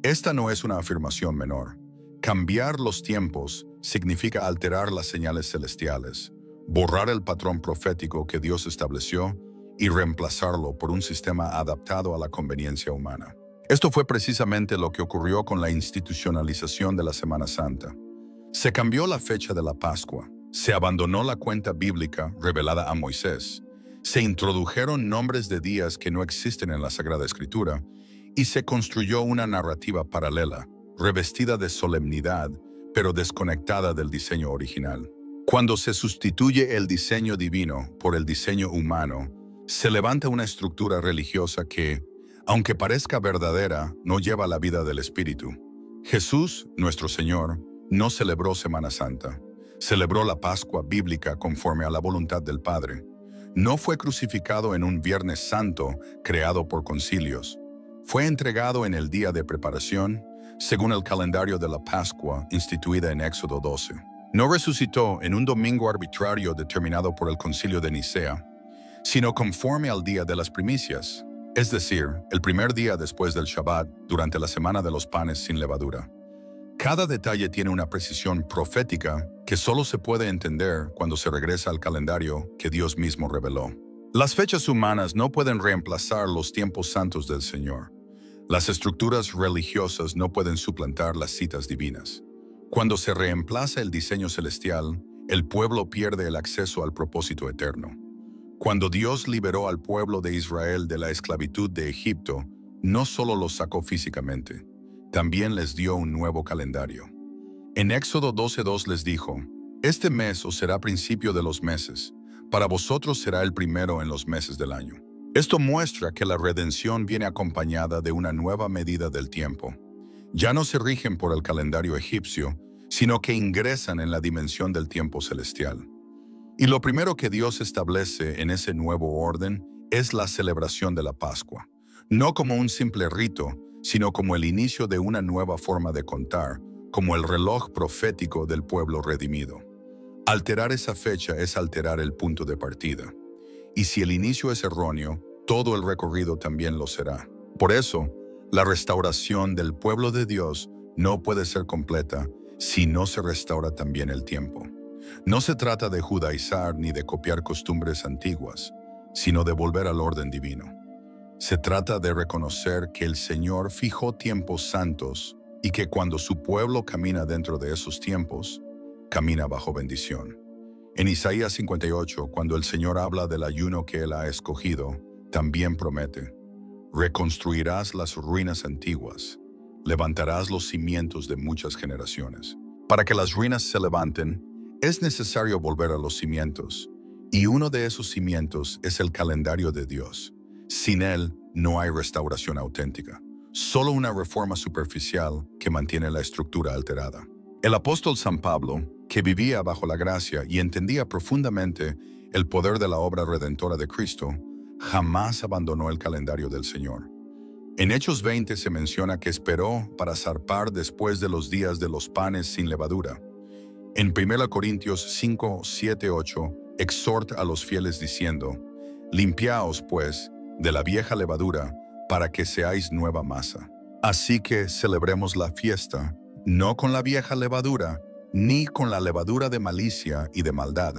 Esta no es una afirmación menor. Cambiar los tiempos significa alterar las señales celestiales, borrar el patrón profético que Dios estableció y reemplazarlo por un sistema adaptado a la conveniencia humana. Esto fue precisamente lo que ocurrió con la institucionalización de la Semana Santa. Se cambió la fecha de la Pascua, se abandonó la cuenta bíblica revelada a Moisés, se introdujeron nombres de días que no existen en la Sagrada Escritura y se construyó una narrativa paralela, revestida de solemnidad, pero desconectada del diseño original. Cuando se sustituye el diseño divino por el diseño humano, se levanta una estructura religiosa que, aunque parezca verdadera, no lleva la vida del Espíritu. Jesús, nuestro Señor, no celebró Semana Santa. Celebró la Pascua bíblica conforme a la voluntad del Padre. No fue crucificado en un Viernes Santo creado por concilios. Fue entregado en el día de preparación, según el calendario de la Pascua instituida en Éxodo 12. No resucitó en un domingo arbitrario determinado por el Concilio de Nicea, sino conforme al día de las primicias, es decir, el primer día después del Shabbat durante la semana de los panes sin levadura. Cada detalle tiene una precisión profética que solo se puede entender cuando se regresa al calendario que Dios mismo reveló. Las fechas humanas no pueden reemplazar los tiempos santos del Señor. Las estructuras religiosas no pueden suplantar las citas divinas. Cuando se reemplaza el diseño celestial, el pueblo pierde el acceso al propósito eterno. Cuando Dios liberó al pueblo de Israel de la esclavitud de Egipto, no solo los sacó físicamente, también les dio un nuevo calendario. En Éxodo 12:2 les dijo: «Este mes os será principio de los meses, para vosotros será el primero en los meses del año». Esto muestra que la redención viene acompañada de una nueva medida del tiempo. Ya no se rigen por el calendario egipcio, sino que ingresan en la dimensión del tiempo celestial. Y lo primero que Dios establece en ese nuevo orden es la celebración de la Pascua, no como un simple rito, sino como el inicio de una nueva forma de contar, como el reloj profético del pueblo redimido. Alterar esa fecha es alterar el punto de partida. Y si el inicio es erróneo, todo el recorrido también lo será. Por eso, La restauración del pueblo de Dios no puede ser completa si no se restaura también el tiempo. No se trata de judaizar ni de copiar costumbres antiguas, sino de volver al orden divino. Se trata de reconocer que el Señor fijó tiempos santos y que cuando su pueblo camina dentro de esos tiempos, camina bajo bendición. En Isaías 58, cuando el Señor habla del ayuno que Él ha escogido, también promete: reconstruirás las ruinas antiguas, levantarás los cimientos de muchas generaciones. Para que las ruinas se levanten, es necesario volver a los cimientos, y uno de esos cimientos es el calendario de Dios. Sin él, no hay restauración auténtica, solo una reforma superficial que mantiene la estructura alterada. El apóstol San Pablo, que vivía bajo la gracia y entendía profundamente el poder de la obra redentora de Cristo, jamás abandonó el calendario del Señor. En Hechos 20 se menciona que esperó para zarpar después de los días de los panes sin levadura. En 1 Corintios 5, 7, 8, exhorta a los fieles diciendo: limpiaos, pues, de la vieja levadura, para que seáis nueva masa. Así que celebremos la fiesta, no con la vieja levadura, ni con la levadura de malicia y de maldad,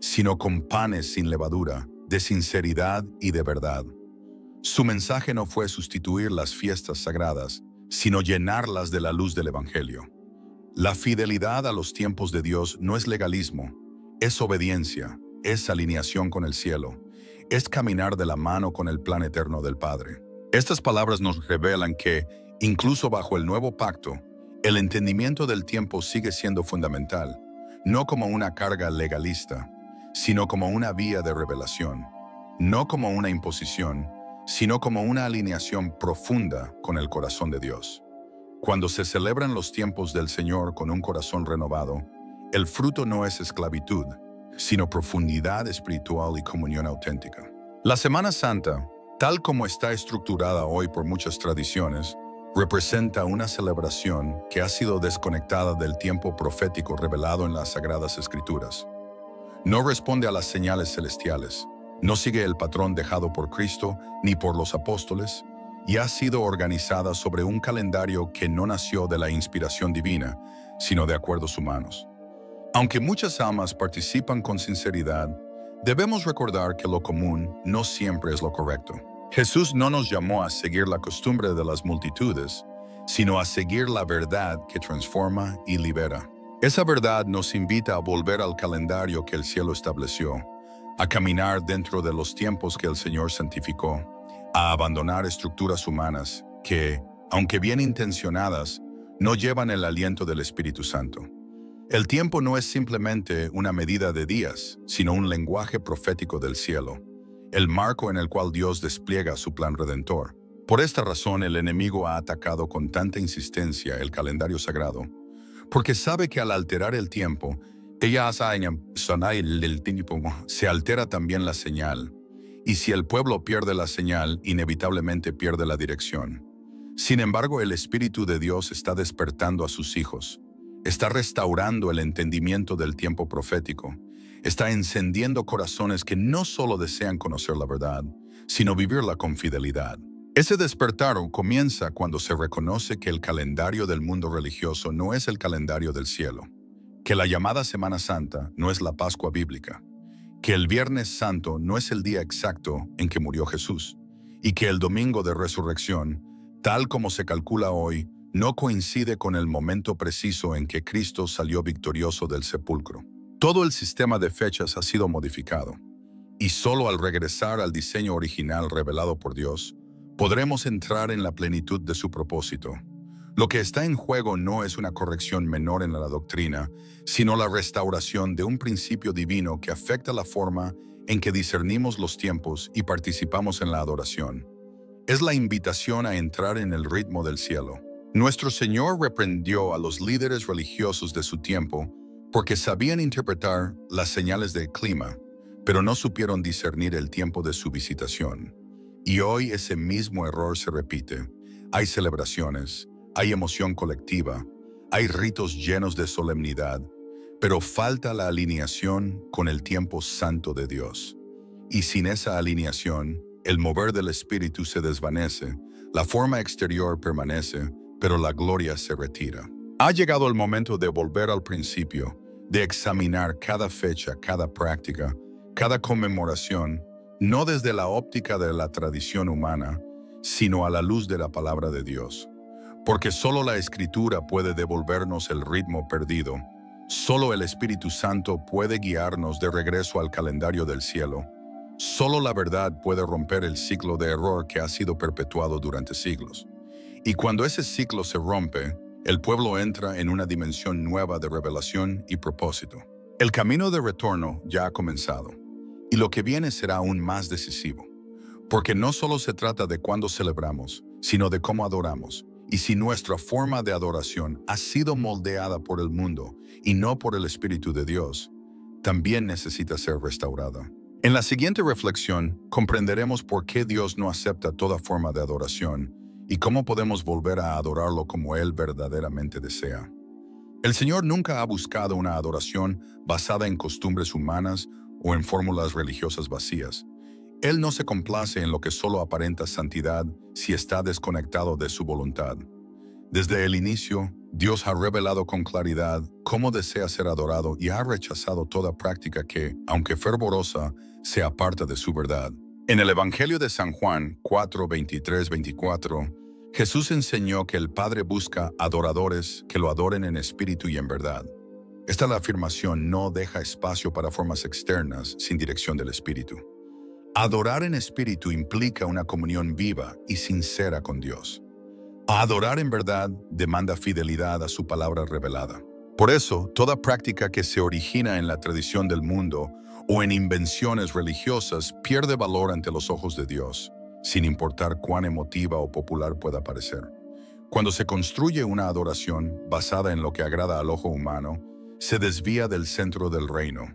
sino con panes sin levadura, de sinceridad y de verdad. Su mensaje no fue sustituir las fiestas sagradas, sino llenarlas de la luz del Evangelio. La fidelidad a los tiempos de Dios no es legalismo, es obediencia, es alineación con el cielo, es caminar de la mano con el plan eterno del Padre. Estas palabras nos revelan que, incluso bajo el nuevo pacto, el entendimiento del tiempo sigue siendo fundamental, no como una carga legalista, sino como una vía de revelación, no como una imposición, sino como una alineación profunda con el corazón de Dios. Cuando se celebran los tiempos del Señor con un corazón renovado, el fruto no es esclavitud, sino profundidad espiritual y comunión auténtica. La Semana Santa, tal como está estructurada hoy por muchas tradiciones, representa una celebración que ha sido desconectada del tiempo profético revelado en las Sagradas Escrituras. No responde a las señales celestiales, no sigue el patrón dejado por Cristo ni por los apóstoles, y ha sido organizada sobre un calendario que no nació de la inspiración divina, sino de acuerdos humanos. Aunque muchas almas participan con sinceridad, debemos recordar que lo común no siempre es lo correcto. Jesús no nos llamó a seguir la costumbre de las multitudes, sino a seguir la verdad que transforma y libera. Esa verdad nos invita a volver al calendario que el cielo estableció, a caminar dentro de los tiempos que el Señor santificó, a abandonar estructuras humanas que, aunque bien intencionadas, no llevan el aliento del Espíritu Santo. El tiempo no es simplemente una medida de días, sino un lenguaje profético del cielo, el marco en el cual Dios despliega su plan redentor. Por esta razón, el enemigo ha atacado con tanta insistencia el calendario sagrado, porque sabe que al alterar el tiempo, se altera también la señal, y si el pueblo pierde la señal, inevitablemente pierde la dirección. Sin embargo, el Espíritu de Dios está despertando a sus hijos, está restaurando el entendimiento del tiempo profético, está encendiendo corazones que no solo desean conocer la verdad, sino vivirla con fidelidad. Ese despertar comienza cuando se reconoce que el calendario del mundo religioso no es el calendario del cielo, que la llamada Semana Santa no es la Pascua bíblica, que el Viernes Santo no es el día exacto en que murió Jesús, y que el Domingo de Resurrección, tal como se calcula hoy, no coincide con el momento preciso en que Cristo salió victorioso del sepulcro. Todo el sistema de fechas ha sido modificado, y solo al regresar al diseño original revelado por Dios, podremos entrar en la plenitud de su propósito. Lo que está en juego no es una corrección menor en la doctrina, sino la restauración de un principio divino que afecta la forma en que discernimos los tiempos y participamos en la adoración. Es la invitación a entrar en el ritmo del cielo. Nuestro Señor reprendió a los líderes religiosos de su tiempo porque sabían interpretar las señales del clima, pero no supieron discernir el tiempo de su visitación. Y hoy ese mismo error se repite. Hay celebraciones, hay emoción colectiva, hay ritos llenos de solemnidad, pero falta la alineación con el tiempo santo de Dios. Y sin esa alineación, el mover del Espíritu se desvanece, la forma exterior permanece, pero la gloria se retira. Ha llegado el momento de volver al principio, de examinar cada fecha, cada práctica, cada conmemoración, no desde la óptica de la tradición humana, sino a la luz de la palabra de Dios. Porque solo la Escritura puede devolvernos el ritmo perdido. Solo el Espíritu Santo puede guiarnos de regreso al calendario del cielo. Solo la verdad puede romper el ciclo de error que ha sido perpetuado durante siglos. Y cuando ese ciclo se rompe, el pueblo entra en una dimensión nueva de revelación y propósito. El camino de retorno ya ha comenzado, y lo que viene será aún más decisivo. Porque no solo se trata de cuándo celebramos, sino de cómo adoramos. Y si nuestra forma de adoración ha sido moldeada por el mundo y no por el Espíritu de Dios, también necesita ser restaurada. En la siguiente reflexión, comprenderemos por qué Dios no acepta toda forma de adoración y cómo podemos volver a adorarlo como Él verdaderamente desea. El Señor nunca ha buscado una adoración basada en costumbres humanas o en fórmulas religiosas vacías. Él no se complace en lo que solo aparenta santidad si está desconectado de su voluntad. Desde el inicio, Dios ha revelado con claridad cómo desea ser adorado y ha rechazado toda práctica que, aunque fervorosa, se aparta de su verdad. En el Evangelio de San Juan 4, 23, 24, Jesús enseñó que el Padre busca adoradores que lo adoren en espíritu y en verdad. Esta afirmación no deja espacio para formas externas sin dirección del Espíritu. Adorar en espíritu implica una comunión viva y sincera con Dios. Adorar en verdad demanda fidelidad a su palabra revelada. Por eso, toda práctica que se origina en la tradición del mundo o en invenciones religiosas pierde valor ante los ojos de Dios, sin importar cuán emotiva o popular pueda parecer. Cuando se construye una adoración basada en lo que agrada al ojo humano, se desvía del centro del reino.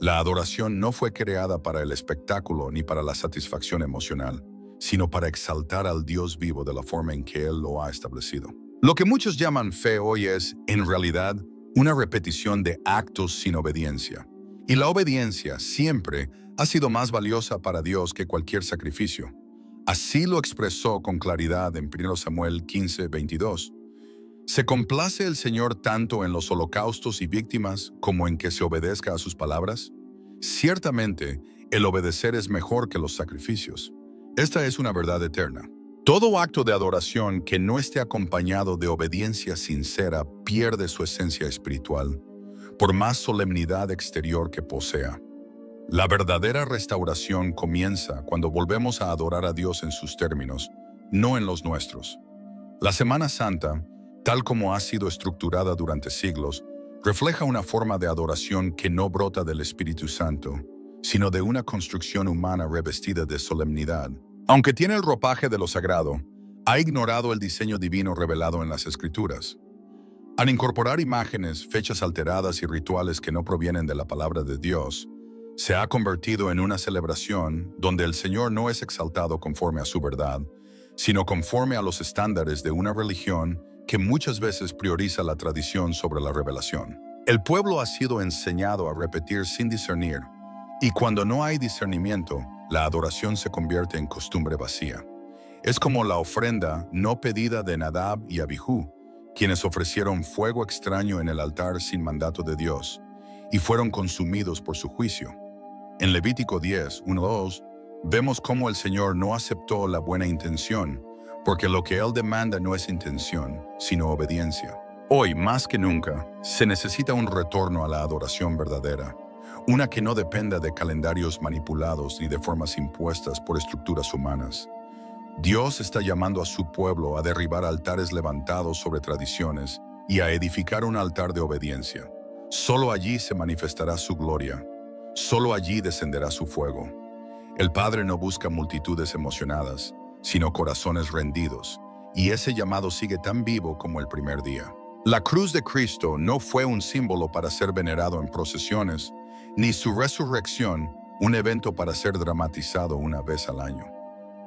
La adoración no fue creada para el espectáculo ni para la satisfacción emocional, sino para exaltar al Dios vivo de la forma en que Él lo ha establecido. Lo que muchos llaman fe hoy es, en realidad, una repetición de actos sin obediencia. Y la obediencia siempre ha sido más valiosa para Dios que cualquier sacrificio. Así lo expresó con claridad en 1 Samuel 15, 22. ¿Se complace el Señor tanto en los holocaustos y víctimas como en que se obedezca a sus palabras? Ciertamente, el obedecer es mejor que los sacrificios. Esta es una verdad eterna. Todo acto de adoración que no esté acompañado de obediencia sincera pierde su esencia espiritual, por más solemnidad exterior que posea. La verdadera restauración comienza cuando volvemos a adorar a Dios en sus términos, no en los nuestros. La Semana Santa, tal como ha sido estructurada durante siglos, refleja una forma de adoración que no brota del Espíritu Santo, sino de una construcción humana revestida de solemnidad. Aunque tiene el ropaje de lo sagrado, ha ignorado el diseño divino revelado en las Escrituras. Al incorporar imágenes, fechas alteradas y rituales que no provienen de la palabra de Dios, se ha convertido en una celebración donde el Señor no es exaltado conforme a su verdad, sino conforme a los estándares de una religión que muchas veces prioriza la tradición sobre la revelación. El pueblo ha sido enseñado a repetir sin discernir, y cuando no hay discernimiento, la adoración se convierte en costumbre vacía. Es como la ofrenda no pedida de Nadab y Abihú, quienes ofrecieron fuego extraño en el altar sin mandato de Dios, y fueron consumidos por su juicio. En Levítico 10, 1-2, vemos cómo el Señor no aceptó la buena intención, porque lo que Él demanda no es intención, sino obediencia. Hoy, más que nunca, se necesita un retorno a la adoración verdadera, una que no dependa de calendarios manipulados ni de formas impuestas por estructuras humanas. Dios está llamando a su pueblo a derribar altares levantados sobre tradiciones y a edificar un altar de obediencia. Solo allí se manifestará su gloria. Solo allí descenderá su fuego. El Padre no busca multitudes emocionadas, sino corazones rendidos, y ese llamado sigue tan vivo como el primer día. La cruz de Cristo no fue un símbolo para ser venerado en procesiones, ni su resurrección un evento para ser dramatizado una vez al año.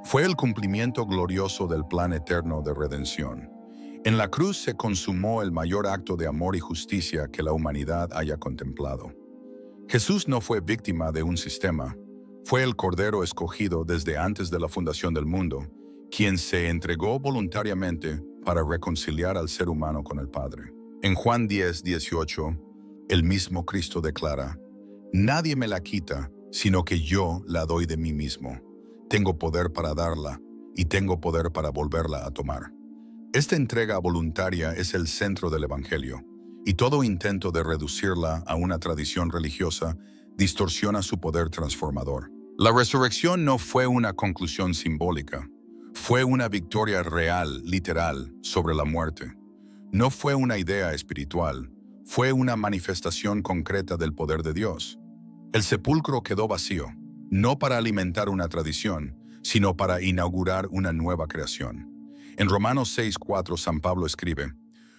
Fue el cumplimiento glorioso del plan eterno de redención. En la cruz se consumó el mayor acto de amor y justicia que la humanidad haya contemplado. Jesús no fue víctima de un sistema, Fue el Cordero escogido desde antes de la fundación del mundo, quien se entregó voluntariamente para reconciliar al ser humano con el Padre. En Juan 10:18, el mismo Cristo declara: «Nadie me la quita, sino que yo la doy de mí mismo. Tengo poder para darla y tengo poder para volverla a tomar». Esta entrega voluntaria es el centro del Evangelio, y todo intento de reducirla a una tradición religiosa distorsiona su poder transformador. La resurrección no fue una conclusión simbólica, fue una victoria real, literal, sobre la muerte. No fue una idea espiritual, fue una manifestación concreta del poder de Dios. El sepulcro quedó vacío, no para alimentar una tradición, sino para inaugurar una nueva creación. En Romanos 6:4 San Pablo escribe: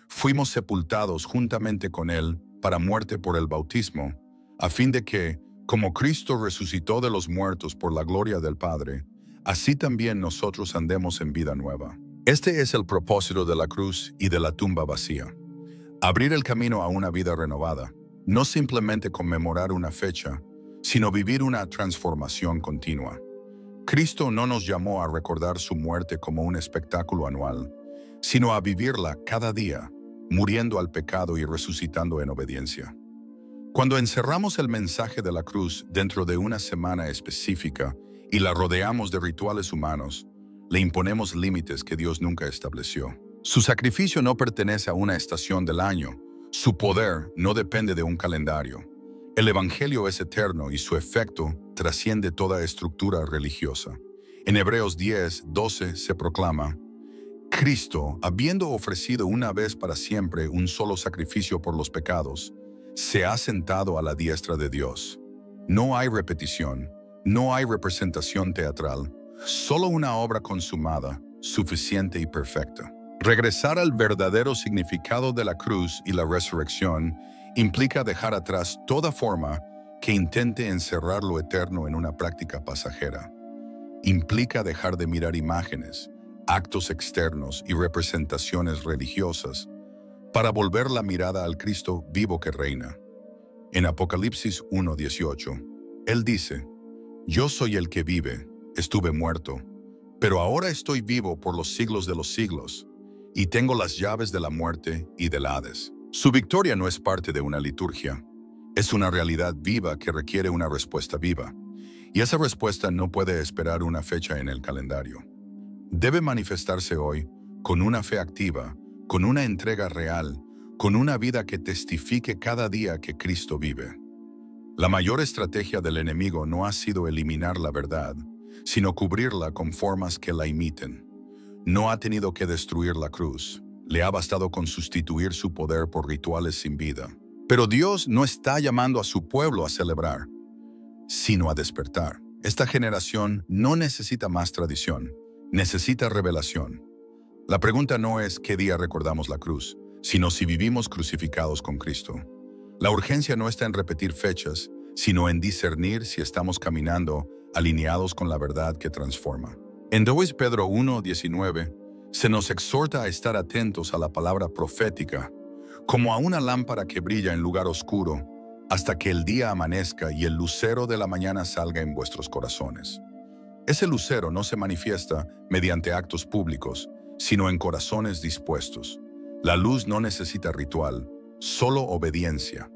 «Fuimos sepultados juntamente con Él para muerte por el bautismo, a fin de que, como Cristo resucitó de los muertos por la gloria del Padre, así también nosotros andemos en vida nueva». Este es el propósito de la cruz y de la tumba vacía: abrir el camino a una vida renovada, no simplemente conmemorar una fecha, sino vivir una transformación continua. Cristo no nos llamó a recordar su muerte como un espectáculo anual, sino a vivirla cada día, muriendo al pecado y resucitando en obediencia. Cuando encerramos el mensaje de la cruz dentro de una semana específica y la rodeamos de rituales humanos, le imponemos límites que Dios nunca estableció. Su sacrificio no pertenece a una estación del año, su poder no depende de un calendario. El Evangelio es eterno y su efecto trasciende toda estructura religiosa. En Hebreos 10:12 se proclama: «Cristo, habiendo ofrecido una vez para siempre un solo sacrificio por los pecados, se ha sentado a la diestra de Dios». No hay repetición, no hay representación teatral, solo una obra consumada, suficiente y perfecta. Regresar al verdadero significado de la cruz y la resurrección implica dejar atrás toda forma que intente encerrar lo eterno en una práctica pasajera. Implica dejar de mirar imágenes, actos externos y representaciones religiosas para volver la mirada al Cristo vivo que reina. En Apocalipsis 1:18, Él dice: «Yo soy el que vive, estuve muerto, pero ahora estoy vivo por los siglos de los siglos, y tengo las llaves de la muerte y del Hades». Su victoria no es parte de una liturgia, es una realidad viva que requiere una respuesta viva, y esa respuesta no puede esperar una fecha en el calendario. Debe manifestarse hoy con una fe activa, con una entrega real, con una vida que testifique cada día que Cristo vive. La mayor estrategia del enemigo no ha sido eliminar la verdad, sino cubrirla con formas que la imiten. No ha tenido que destruir la cruz, le ha bastado con sustituir su poder por rituales sin vida. Pero Dios no está llamando a su pueblo a celebrar, sino a despertar. Esta generación no necesita más tradición, necesita revelación. La pregunta no es qué día recordamos la cruz, sino si vivimos crucificados con Cristo. La urgencia no está en repetir fechas, sino en discernir si estamos caminando alineados con la verdad que transforma. En 2 Pedro 1:19 se nos exhorta a estar atentos a la palabra profética, como a una lámpara que brilla en lugar oscuro, hasta que el día amanezca y el lucero de la mañana salga en vuestros corazones. Ese lucero no se manifiesta mediante actos públicos, sino en corazones dispuestos. La luz no necesita ritual, solo obediencia.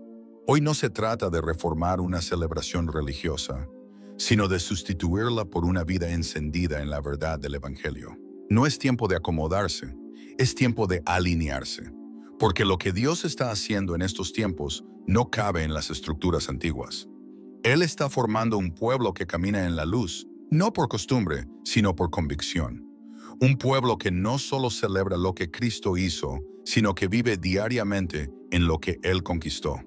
Hoy no se trata de reformar una celebración religiosa, sino de sustituirla por una vida encendida en la verdad del Evangelio. No es tiempo de acomodarse, es tiempo de alinearse, porque lo que Dios está haciendo en estos tiempos no cabe en las estructuras antiguas. Él está formando un pueblo que camina en la luz, no por costumbre, sino por convicción. Un pueblo que no solo celebra lo que Cristo hizo, sino que vive diariamente en lo que Él conquistó.